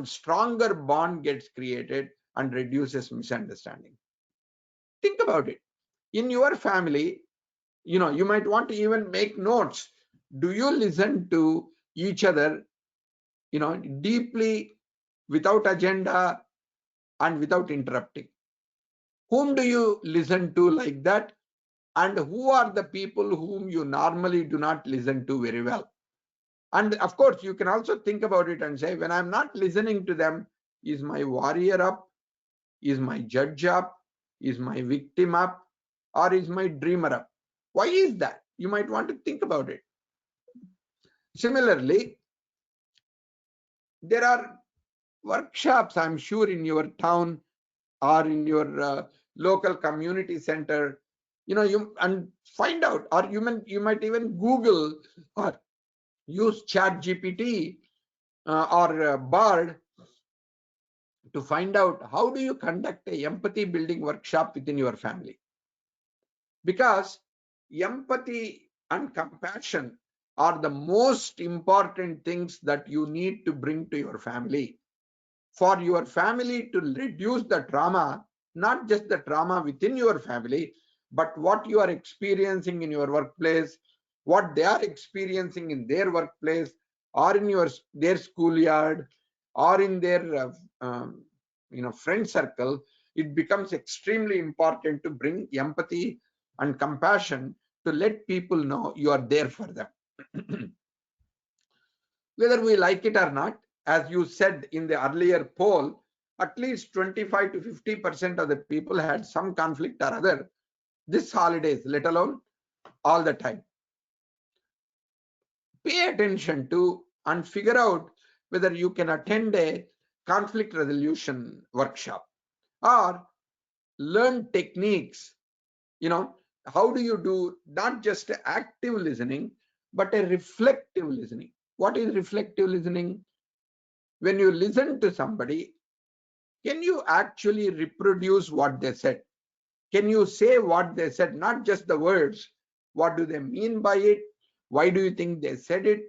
stronger bond gets created and reduces misunderstanding. Think about it. In your family, you might want to even make notes. Do you listen to each other, deeply, without agenda and without interrupting? Whom do you listen to like that? And who are the people whom you normally do not listen to very well? And of course, you can also think about it and say, when I'm not listening to them, is my warrior up? Is my judge up? Is my victim up? Or is my dreamer up? Why is that? You might want to think about it. Similarly, there are workshops, I'm sure, in your town or in your local community center. You and find out, or you might even Google or use ChatGPT or Bard to find out how do you conduct a empathy building workshop within your family. Because empathy and compassion are the most important things that you need to bring to your family. For your family to reduce the trauma, not just the trauma within your family, but what you are experiencing in your workplace, what they are experiencing in their workplace, or in their schoolyard, or in their friend circle. It becomes extremely important to bring empathy and compassion to let people know you are there for them. Whether we like it or not, as you said in the earlier poll, at least 25 to 50% of the people had some conflict or other this holidays, let alone all the time. Pay attention to and figure out whether you can attend a conflict resolution workshop or learn techniques, how do you do not just active listening, but a reflective listening? What is reflective listening? When you listen to somebody, can you actually reproduce what they said? Can you say what they said, not just the words? What do they mean by it? Why do you think they said it?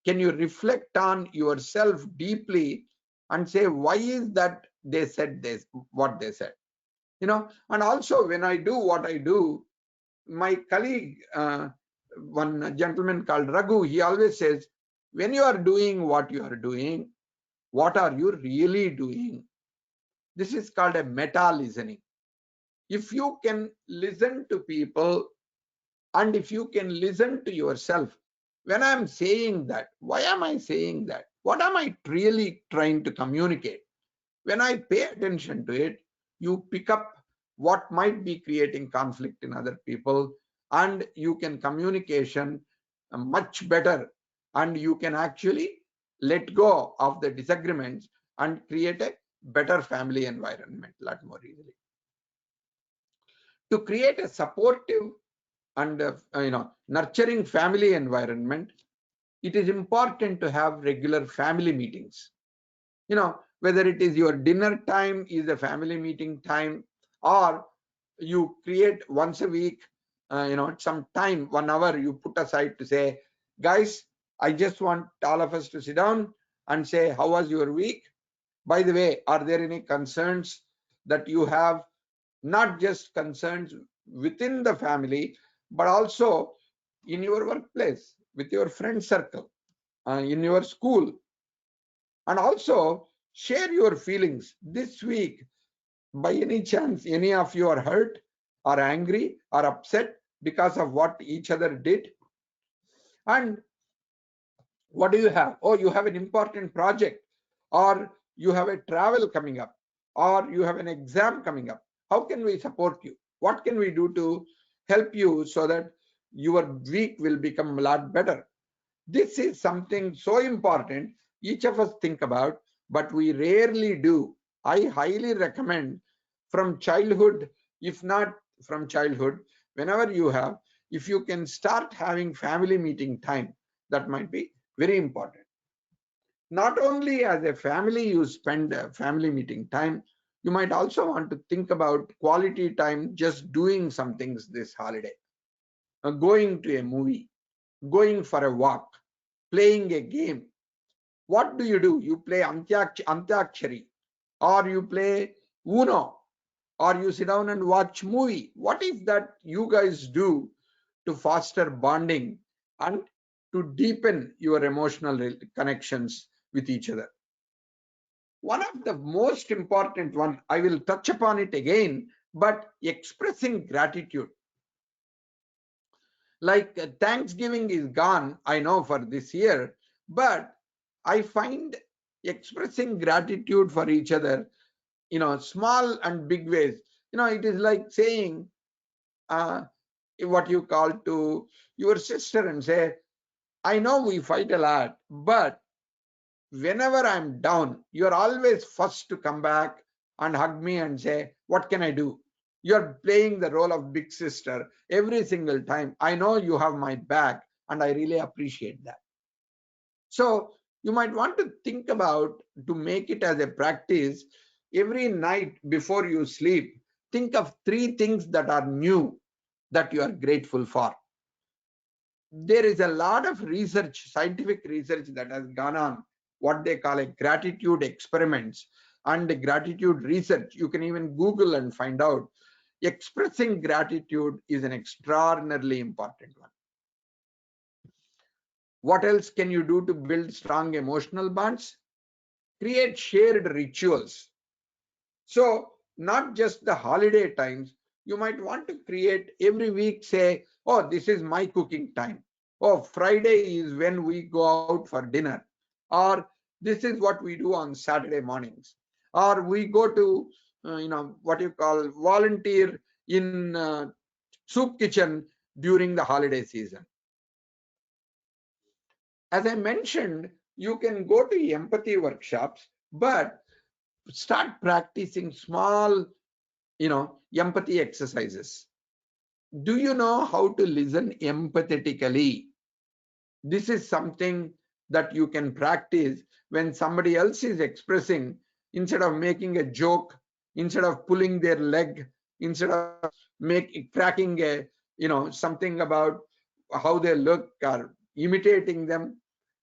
Can you reflect on yourself deeply and say, why is that they said this, what they said? And also when I do what I do, my colleague, one gentleman called Raghu, he always says, when you are doing what you are doing, what are you really doing? This is called a meta listening. If you can listen to people and if you can listen to yourself, when I'm saying that, why am I saying that? What am I really trying to communicate? When I pay attention to it, you pick up what might be creating conflict in other people, and you can communication much better, and you can actually let go of the disagreements and create a better family environment a lot more easily. To create a supportive and nurturing family environment, it is important to have regular family meetings. Whether it is your dinner time is a family meeting time, or you create once a week, some time, 1 hour you put aside to say, guys, I just want all of us to sit down and say, how was your week? By the way, are there any concerns that you have? Not just concerns within the family, but also in your workplace, with your friend circle, in your school. And also share your feelings. This week, by any chance, any of you are hurt or angry or upset because of what each other did? And what do you have? Oh, you have an important project, or you have a travel coming up, or you have an exam coming up. How can we support you? What can we do to help you so that your week will become a lot better? This is something so important each of us think about, but we rarely do. I highly recommend from childhood, if not from childhood, whenever you have, if you can start having family meeting time, that might be very important. Not only as a family you spend family meeting time, you might also want to think about quality time just doing some things this holiday. Going to a movie, going for a walk, playing a game. What do? You play Antyakshari, or you play Uno, or you sit down and watch movie. What is that you guys do to foster bonding and to deepen your emotional connections with each other? One of the most important one, I will touch upon it again, but expressing gratitude. Like Thanksgiving is gone, I know, for this year, but I find expressing gratitude for each other, small and big ways. It is like saying what you call to your sister and say, I know we fight a lot, but whenever I'm down, you're always first to come back and hug me and say, what can I do? You're playing the role of big sister every single time. I know you have my back, and I really appreciate that. So you might want to think about, to make it as a practice, every night before you sleep, think of 3 things that are new that you are grateful for. There is a lot of research, scientific research, that has gone on, what they call a gratitude experiments and gratitude research. You can even Google and find out. Expressing gratitude is an extraordinarily important one. What else can you do to build strong emotional bonds? Create shared rituals. So not just the holiday times, you might want to create every week, say, oh, this is my cooking time. Oh, Friday is when we go out for dinner. Or this is what we do on Saturday mornings. Or we go to, what you call volunteer in soup kitchen during the holiday season. As I mentioned, you can go to empathy workshops, but start practicing small, empathy exercises. Do you know how to listen empathetically? This is something that you can practice when somebody else is expressing. Instead of making a joke, instead of pulling their leg, instead of cracking a something about how they look or imitating them,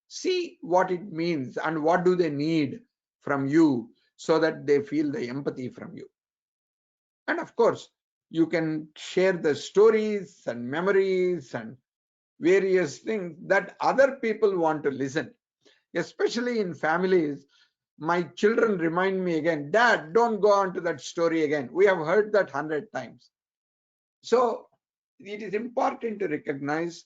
see what it means and what do they need from you, so that they feel the empathy from you. And of course, you can share the stories and memories and various things that other people want to listen, especially in families. My children remind me again, Dad, don't go on to that story again. We have heard that 100 times. So it is important to recognize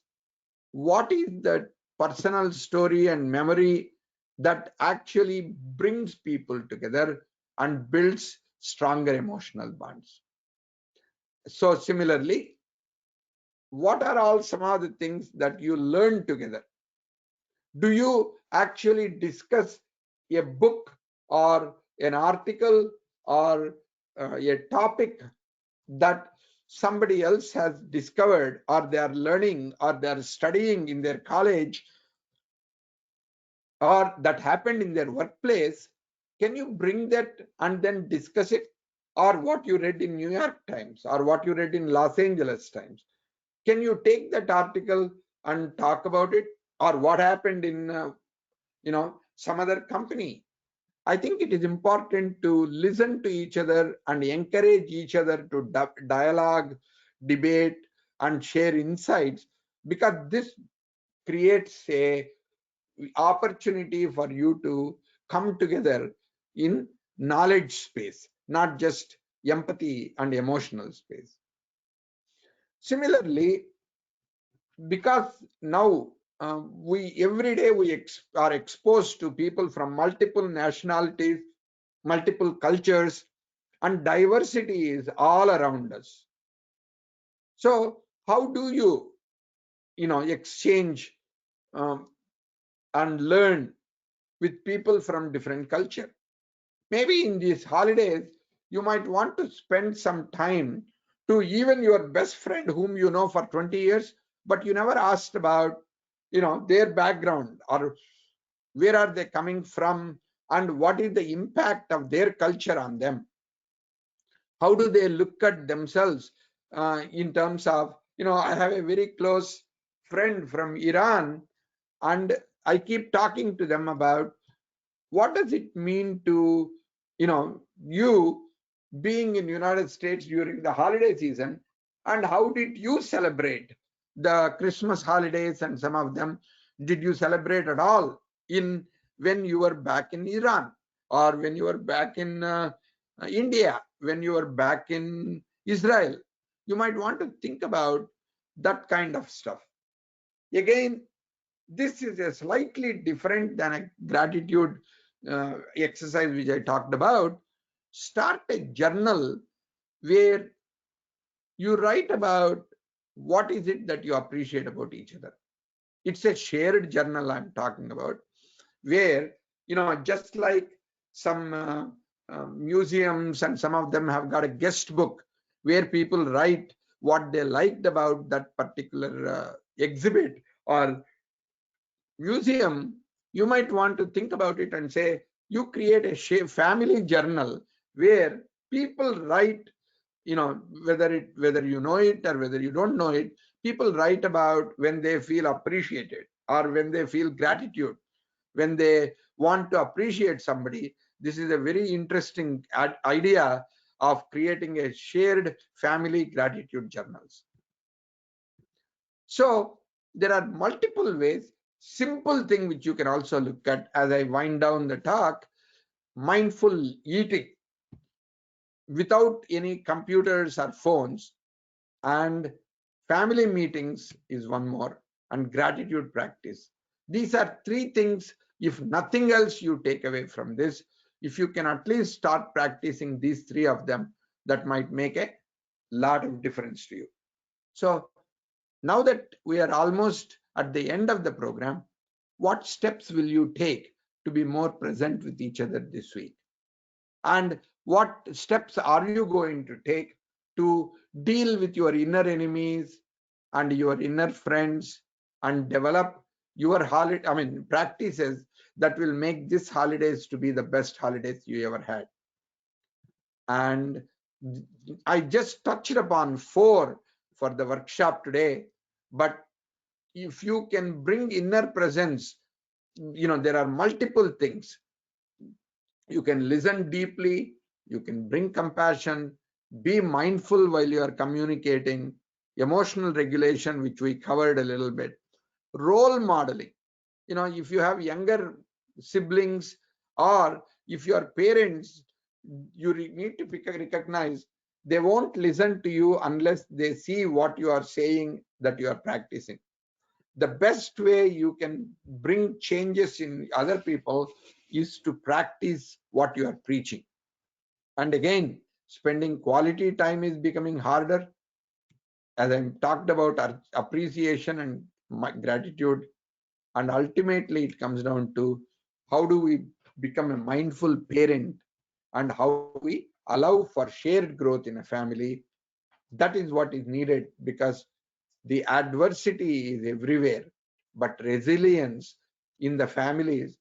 what is the personal story and memory that actually brings people together and builds stronger emotional bonds. So similarly, what are all some of the things that you learn together? Do you actually discuss a book or an article or a topic that somebody else has discovered, or they are learning, or they are studying in their college, or that happened in their workplace? Can you bring that and then discuss it? Or what you read in New York Times or what you read in Los Angeles Times, can you take that article and talk about it? Or what happened in some other company? I think it is important to listen to each other and encourage each other to dialogue, debate, and share insights, because this creates a opportunity for you to come together in knowledge space, not just empathy and emotional space. Similarly, because now we every day we are exposed to people from multiple nationalities, multiple cultures, and diversity is all around us. So how do you exchange um, and learn with people from different culture? Maybe in these holidays you might want to spend some time to even your best friend whom you know for 20 years, but you never asked about their background, or where are they coming from, and what is the impact of their culture on them. How do they look at themselves in terms of, I have a very close friend from Iran, and I keep talking to them about what does it mean to you being in United States during the holiday season, and how did you celebrate the Christmas holidays, and some of them did you celebrate at all in when you were back in Iran, or when you were back in India, when you were back in Israel? You might want to think about that kind of stuff. Again, this is a slightly different than a gratitude exercise which I talked about. Start a journal where you write about what is it that you appreciate about each other. It's a shared journal I'm talking about, where just like some museums, and some of them have got a guest book where people write what they liked about that particular exhibit or museum. You might want to think about it and say you create a family journal where people write, whether you know it or whether you don't know it, people write about when they feel appreciated, or when they feel gratitude, when they want to appreciate somebody. This is a very interesting idea of creating a shared family gratitude journals. So there are multiple ways. Simple thing which you can also look at as I wind down the talk: mindful eating without any computers or phones, and family meetings is one more, and gratitude practice. These are three things. If nothing else you take away from this, if you can at least start practicing these three of them, that might make a lot of difference to you. So now that we are almost at the end of the program, what steps will you take to be more present with each other this week? And what steps are you going to take to deal with your inner enemies and your inner friends and develop your practices that will make this holidays to be the best holidays you ever had. And I just touched upon 4 for the workshop today, but if you can bring inner presence, there are multiple things. You can listen deeply, you can bring compassion, be mindful while you are communicating, emotional regulation, which we covered a little bit, role modeling. If you have younger siblings or if your parents, you need to recognize they won't listen to you unless they see what you are saying that you are practicing. The best way you can bring changes in other people is to practice what you are preaching. And again, spending quality time is becoming harder. As I talked about appreciation and gratitude, and ultimately it comes down to how do we become a mindful parent and how do we allow for shared growth in a family. That is what is needed, because the adversity is everywhere, but resilience in the families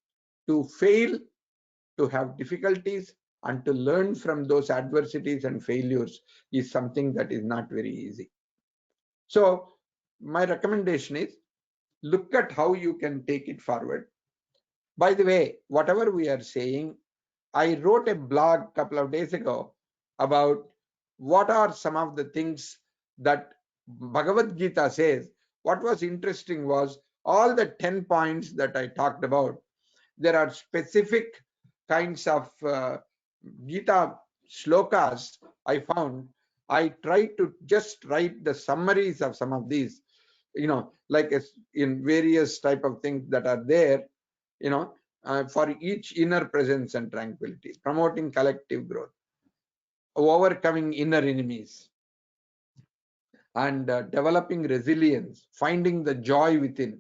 to fail, to have difficulties, and to learn from those adversities and failures is something that is not very easy. So my recommendation is look at how you can take it forward. By the way, whatever we are saying, I wrote a blog a couple of days ago about what are some of the things that Bhagavad Gita says. What was interesting was all the 10 points that I talked about, there are specific kinds of Gita shlokas I found. I tried to just write the summaries of some of these, like in various type of things that are there, for each inner presence and tranquility, promoting collective growth, overcoming inner enemies, and developing resilience, finding the joy within,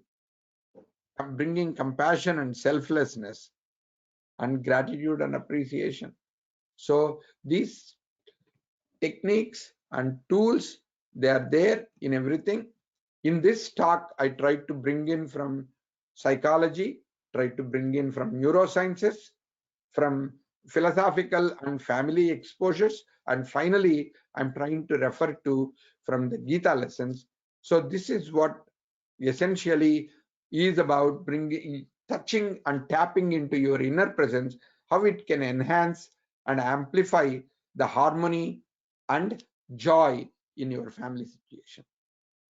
bringing compassion and selflessness, and gratitude and appreciation. So these techniques and tools, they are there in everything. In this talk, I tried to bring in from psychology, tried to bring in from neurosciences, from philosophical and family exposures, and finally, I'm trying to refer to from the Gita lessons. So this is what essentially is about bringing, touching and tapping into your inner presence, how it can enhance and amplify the harmony and joy in your family situation.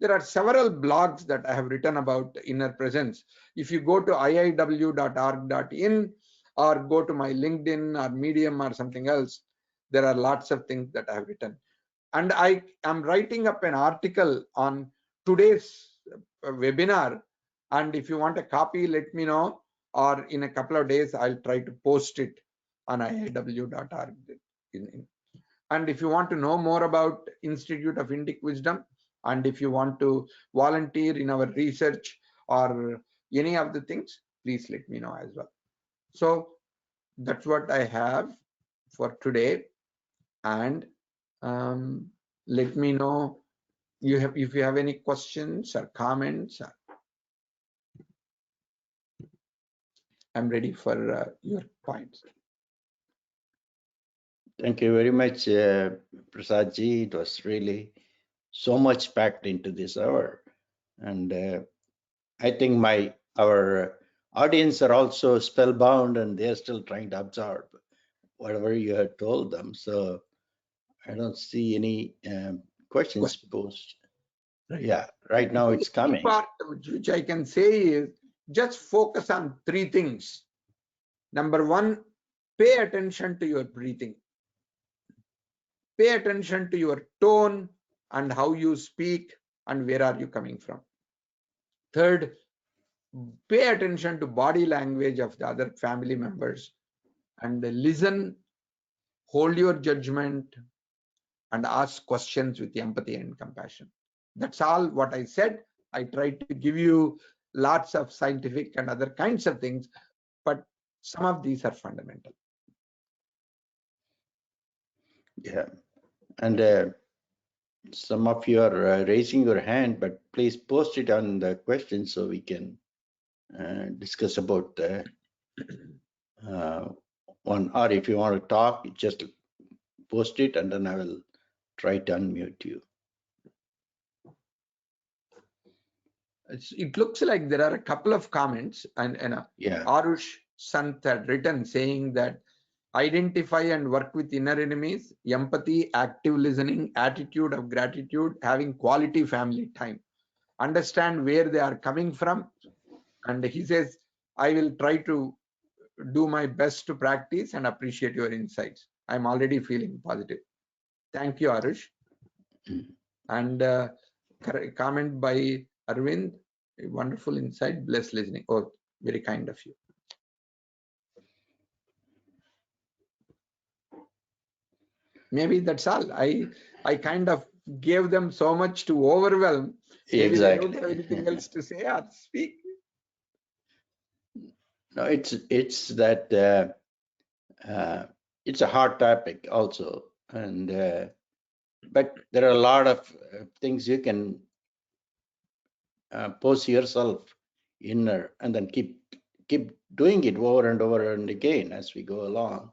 There are several blogs that I have written about inner presence. If you go to iiw.org.in or go to my LinkedIn or Medium or something else, there are lots of things that I have written. And I am writing up an article on today's webinar. And if you want a copy, let me know. Or in a couple of days, I'll try to post it on iiw.org. And if you want to know more about Institute of Indic Wisdom, and if you want to volunteer in our research or any of the things, please let me know as well. So that's what I have for today. And let me know if you have any questions or comments. I'm ready for your points. Thank you very much, Prasad ji. It was really so much packed into this hour. And I think our audience are also spellbound, and they're still trying to absorb whatever you had told them. So I don't see any questions posed. Right. Yeah, right now it's coming. The part which I can say is just focus on 3 things. Number 1, pay attention to your breathing. Pay attention to your tone and how you speak and where are you coming from. Third, pay attention to body language of the other family members and listen, hold your judgment, and ask questions with empathy and compassion. That's all what I said. I tried to give you lots of scientific and other kinds of things, but some of these are fundamental. Yeah, and Some of you are raising your hand, but please post it on the question so we can discuss about one. Or if you want to talk, just post it and then I will try to unmute you. It looks like there are a couple of comments, and Yeah. Arush Sant had written saying that identify and work with inner enemies, empathy, active listening, attitude of gratitude, having quality family time, understand where they are coming from. And he says, I will try to do my best to practice and appreciate your insights. I'm already feeling positive. Thank you, Arush. And comment by Arvind, a wonderful insight, blessed listening. Oh, very kind of you. Maybe that's all. I kind of gave them so much to overwhelm. Maybe Exactly. they don't have anything else to say or speak. No, it's that it's a hard topic also, and but there are a lot of things you can pose yourself inner, and then keep doing it over and over and again as we go along.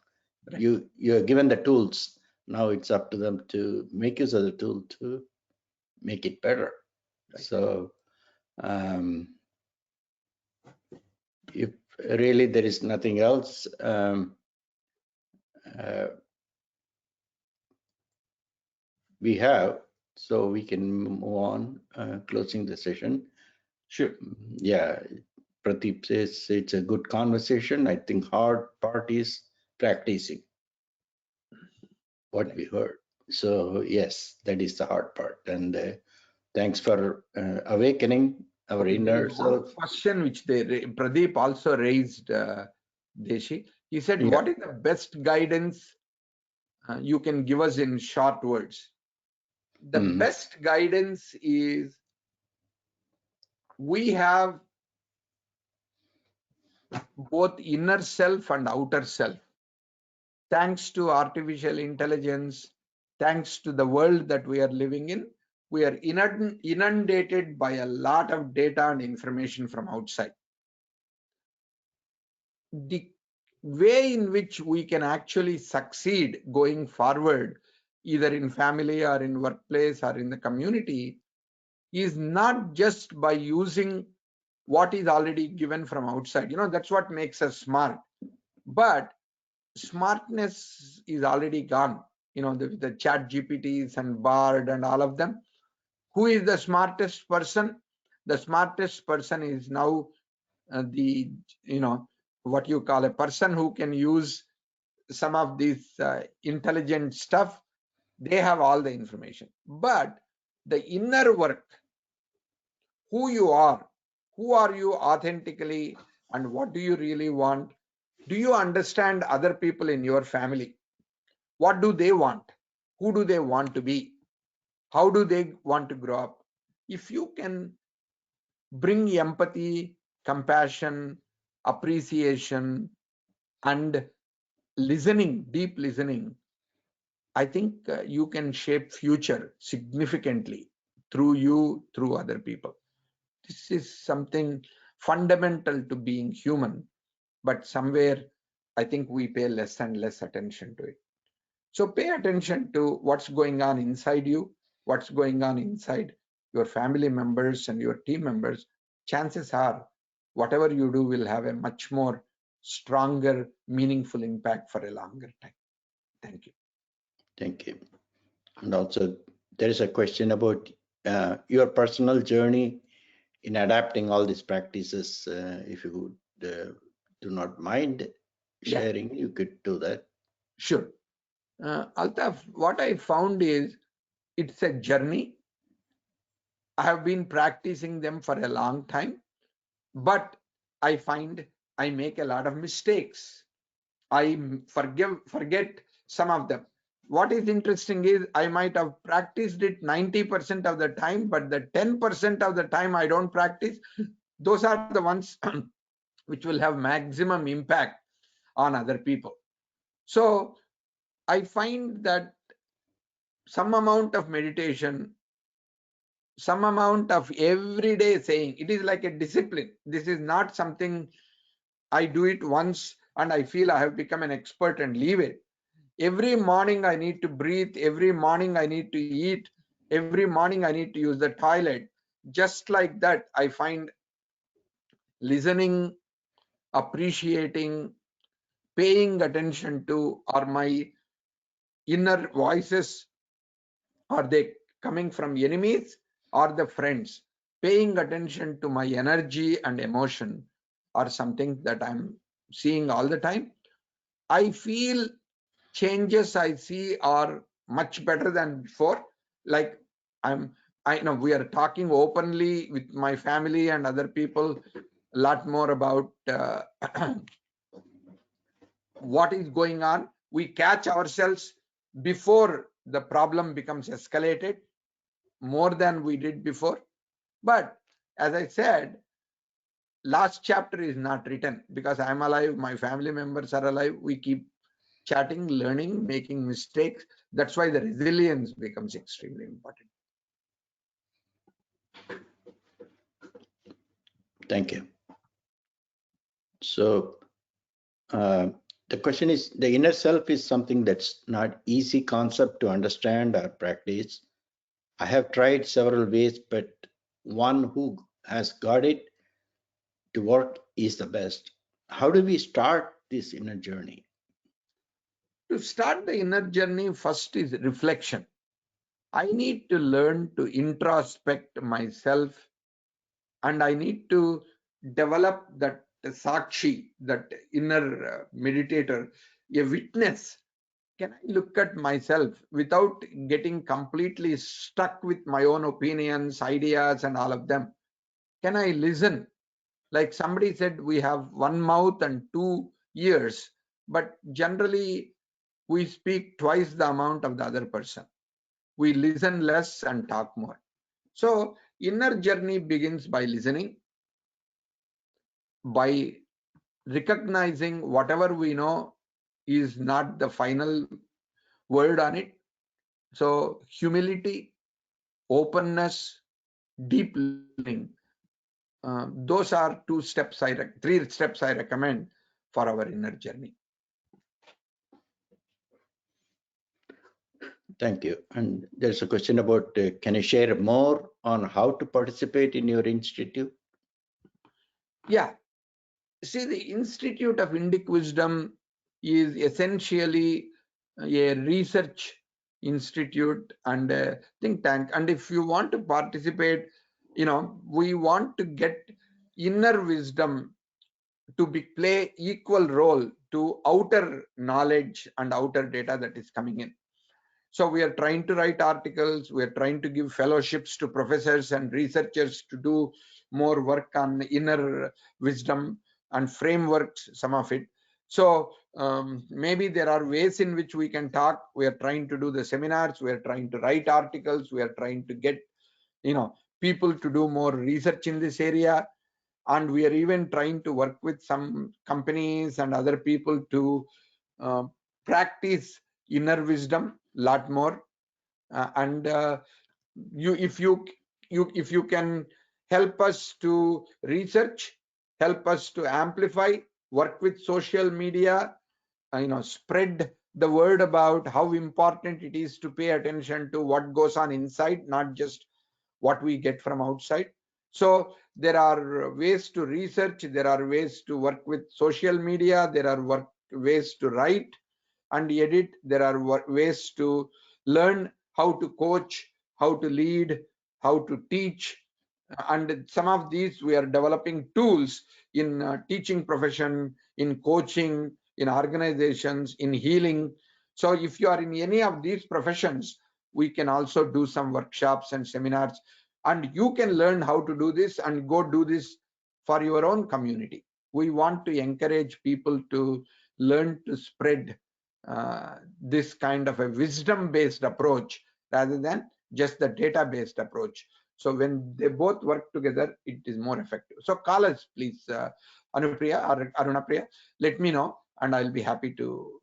Right. You are given the tools. Now it's up to them to make use of the tool to make it better. Right. So if really there is nothing else, we have, so we can move on, closing the session. Sure. Yeah, Pradeep says it's a good conversation. I think hard part is practicing what we heard. So yes, that is the hard part. And thanks for awakening our inner self. Question which Pradeep also raised, Deshi. He said, yeah, what is the best guidance you can give us in short words? The best guidance is we have both inner self and outer self. Thanks to artificial intelligence, thanks to the world that we are living in, we are inundated by a lot of data and information from outside. The way in which we can actually succeed going forward, either in family or in workplace or in the community, is not just by using what is already given from outside. You know, that's what makes us smart. But smartness is already gone. You know, the chat GPTs and Bard and all of them. Who is the smartest person? The smartest person is now what you call a person who can use some of these intelligent stuff. They have all the information. But the inner work, who you are you authentically, and what do you really want? Do you understand other people in your family? What do they want? Who do they want to be? How do they want to grow up? If you can bring empathy, compassion, appreciation, and listening, deep listening, I think you can shape future significantly through you, through other people. This is something fundamental to being human, but somewhere I think we pay less and less attention to it. So pay attention to what's going on inside you, what's going on inside your family members and your team members. Chances are whatever you do will have a much more stronger, meaningful impact for a longer time. Thank you. Thank you. And also there is a question about your personal journey in adapting all these practices. If you would do not mind sharing, you could do that. Sure. Altaf, what I found is it's a journey. I have been practicing them for a long time, but I find I make a lot of mistakes. I forget some of them. What is interesting is I might have practiced it 90% of the time, but the 10% of the time I don't practice, those are the ones which will have maximum impact on other people. So I find that some amount of meditation, some amount of everyday saying. It is like a discipline. This is not something I do it once and I feel I have become an expert and leave it. Every morning I need to breathe, every morning I need to eat, every morning I need to use the toilet. Just like that, I find listening, appreciating, paying attention to, are my inner voices, are they coming from enemies or the friends? Paying attention to my energy and emotion are something that I'm seeing all the time. I feel changes I see are much better than before. Like I know we are talking openly with my family and other people a lot more about what is going on. We catch ourselves before the problem becomes escalated more than we did before. But as I said, last chapter is not written because I'm alive, my family members are alive. We keep chatting, learning, making mistakes. That's why the resilience becomes extremely important. Thank you. So the question is, the inner self is something that's not easy concept to understand or practice. I have tried several ways, but one who has got it to work is the best. How do we start this inner journey? To start the inner journey, first is reflection. I need to learn to introspect myself, and I need to develop that sakshi, that inner meditator, a witness. Can I look at myself without getting completely stuck with my own opinions, ideas, and all of them? Can I listen? Like somebody said, we have one mouth and two ears, but generally we speak twice the amount of the other person. We listen less and talk more. So, inner journey begins by listening, by recognizing whatever we know is not the final word on it. So, humility, openness, deep listening. Those are three steps I recommend for our inner journey. Thank you. And there's a question about, can you share more on how to participate in your institute? Yeah. See, the Institute of Indic Wisdom is essentially a research institute and a think tank. And if you want to participate, we want to get inner wisdom to play equal role to outer knowledge and outer data that is coming in. So we are trying to write articles, we are trying to give fellowships to professors and researchers to do more work on inner wisdom and frameworks, some of it. So maybe there are ways in which we can talk. We are trying to do the seminars, we are trying to write articles, we are trying to get people to do more research in this area. And we are even trying to work with some companies and other people to practice inner wisdom a lot more. And if you can help us to research, help us to amplify, work with social media, spread the word about how important it is to pay attention to what goes on inside, not just what we get from outside. So there are ways to research, there are ways to work with social media, there are ways to write and edit, there are ways to learn how to coach, how to lead, how to teach. And some of these we are developing tools in teaching profession, in coaching, in organizations, in healing. So if you are in any of these professions, we can also do some workshops and seminars, and you can learn how to do this and go do this for your own community. We want to encourage people to learn to spread this kind of a wisdom-based approach rather than just the data-based approach. So when they both work together, it is more effective. So call us, please, Anupriya or Arunapriya. Let me know, and I'll be happy to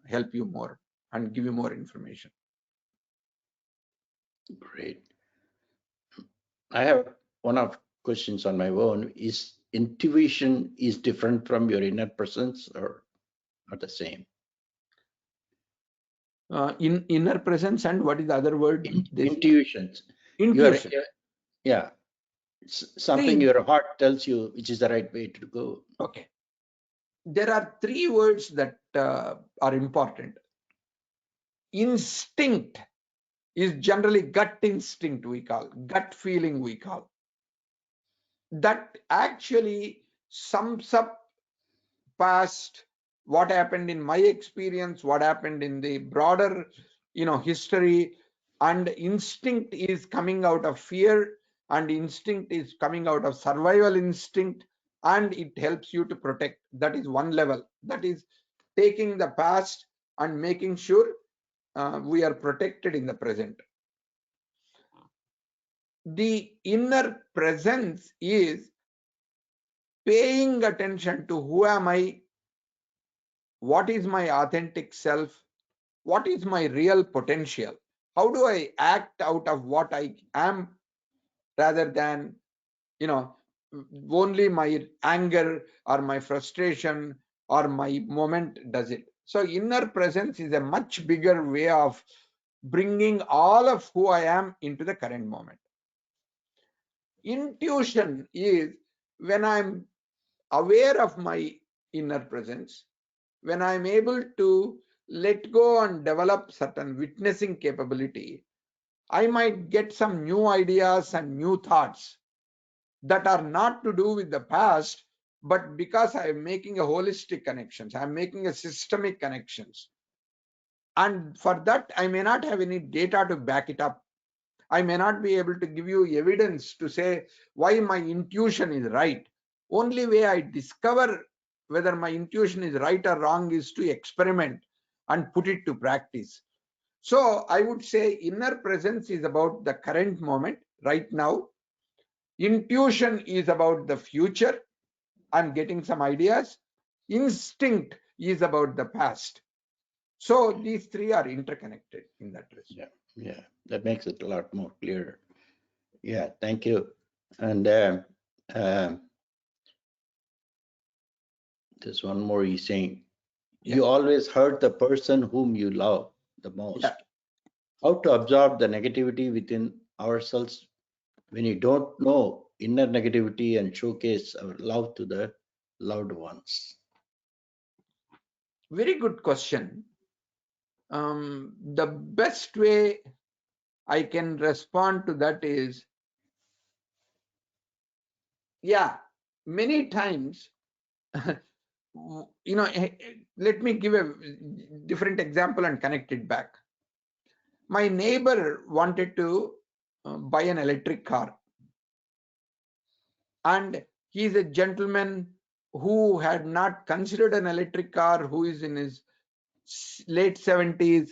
help you more and give you more information. Great. I have one of questions on my own. Is intuition is different from your inner presence or the same? In inner presence, and what is the other word? Intuitions. Intuition. Yeah. Something See, your heart tells you which is the right way to go. okay. There are three words that are important. Instinct is generally gut instinct, we call, gut feeling, we call. That actually sums up past, what happened in my experience, what happened in the broader, history. And instinct is coming out of fear, and instinct is coming out of survival instinct, and it helps you to protect. That is one level. That is taking the past and making sure we are protected in the present. The inner presence is paying attention to who am I, what is my authentic self, what is my real potential, how do I act out of what I am, rather than only my anger or my frustration or my moment does it. So inner presence is a much bigger way of bringing all of who I am into the current moment. Intuition is when I'm aware of my inner presence, when I'm able to let go and develop certain witnessing capability, I might get some new ideas and new thoughts that are not to do with the past, but because I'm making a holistic connections, I'm making a systemic connections. And for that, I may not have any data to back it up. I may not be able to give you evidence to say why my intuition is right. Only way I discover whether my intuition is right or wrong is to experiment and put it to practice. So I would say inner presence is about the current moment, right now. Intuition is about the future. I'm getting some ideas. Instinct is about the past. So these three are interconnected in that respect. Yeah, that makes it a lot more clear. Yeah, thank you. And there's one more he's saying. Yeah. You always hurt the person whom you love the most. Yeah. How to absorb the negativity within ourselves when you don't know inner negativity and showcase our love to the loved ones? Very good question. The best way I can respond to that is, yeah, many times, let me give a different example and connect it back. My neighbor wanted to buy an electric car, and he's a gentleman who had not considered an electric car, who is in his late 70s.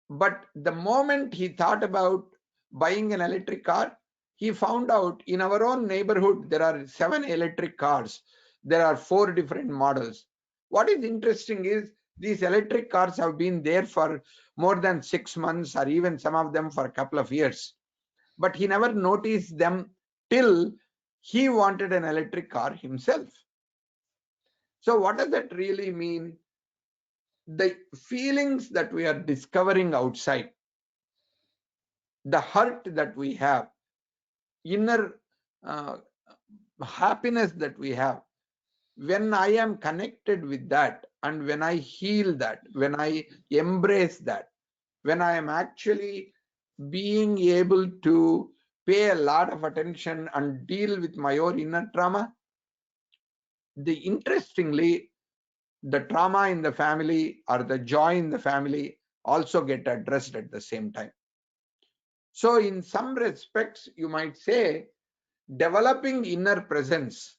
But the moment he thought about buying an electric car, he found out in our own neighborhood there are 7 electric cars. There are 4 different models. What is interesting is these electric cars have been there for more than 6 months, or even some of them for a couple of years. But he never noticed them till he wanted an electric car himself. So what does that really mean? The feelings that we are discovering outside, the hurt that we have, inner happiness that we have, when I am connected with that, and when I heal that, when I embrace that, when I am actually being able to pay a lot of attention and deal with my own inner trauma, interestingly, the trauma in the family or the joy in the family also get addressed at the same time. So in some respects, you might say developing inner presence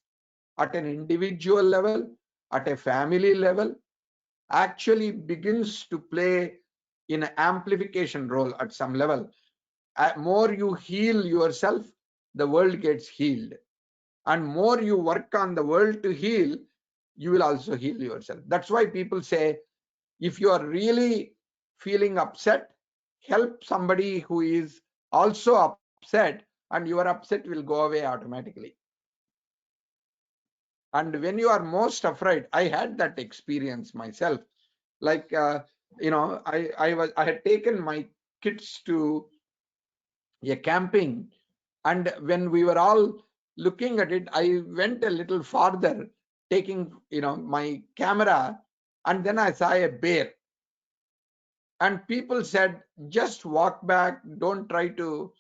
at an individual level, at a family level, actually begins to play in an amplification role at some level. More you heal yourself, the world gets healed. And more you work on the world to heal, you will also heal yourself. That's why people say, if you are really feeling upset, help somebody who is also upset, and your upset will go away automatically. And when you are most afraid, I had that experience myself. Like I had taken my kids to a camping, and when we were all looking at it, I went a little farther, taking my camera, and then I saw a bear. And people said, just walk back, don't try to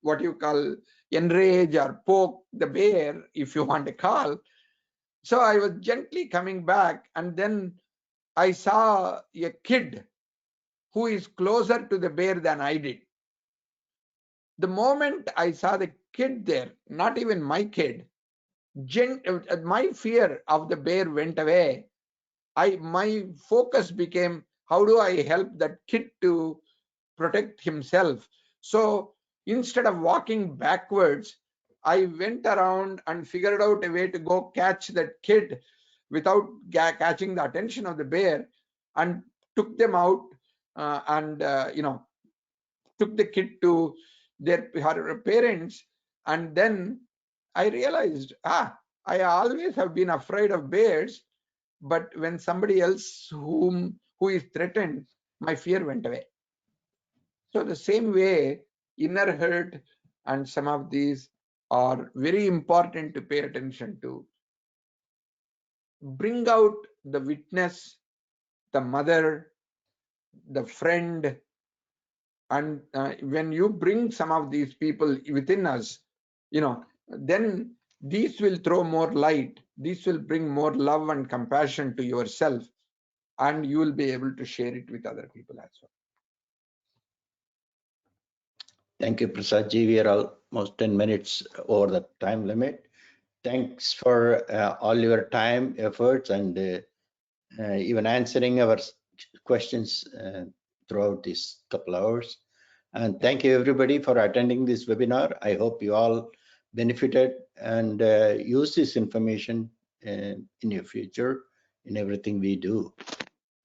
what you call enrage or poke the bear, if you want to call. So I was gently coming back, and then I saw a kid who is closer to the bear than I did. The moment I saw the kid there, not even my kid, my fear of the bear went away. My focus became, how do I help that kid to protect himself? So instead of walking backwards, I went around and figured out a way to go catch that kid without catching the attention of the bear, and took them out, and took the kid to her parents. And then I realized, I always have been afraid of bears, but when somebody else who is threatened, my fear went away. So the same way, inner hurt and some of these are very important to pay attention to. Bring out the witness, the mother, the friend, and when you bring some of these people within us, then these will throw more light. These will bring more love and compassion to yourself, and you will be able to share it with other people as well. Thank you, Prasad ji. We are almost 10 minutes over the time limit. Thanks for all your time, efforts, and even answering our questions throughout these couple hours. And thank you, everybody, for attending this webinar. I hope you all benefited and use this information in your future in everything we do.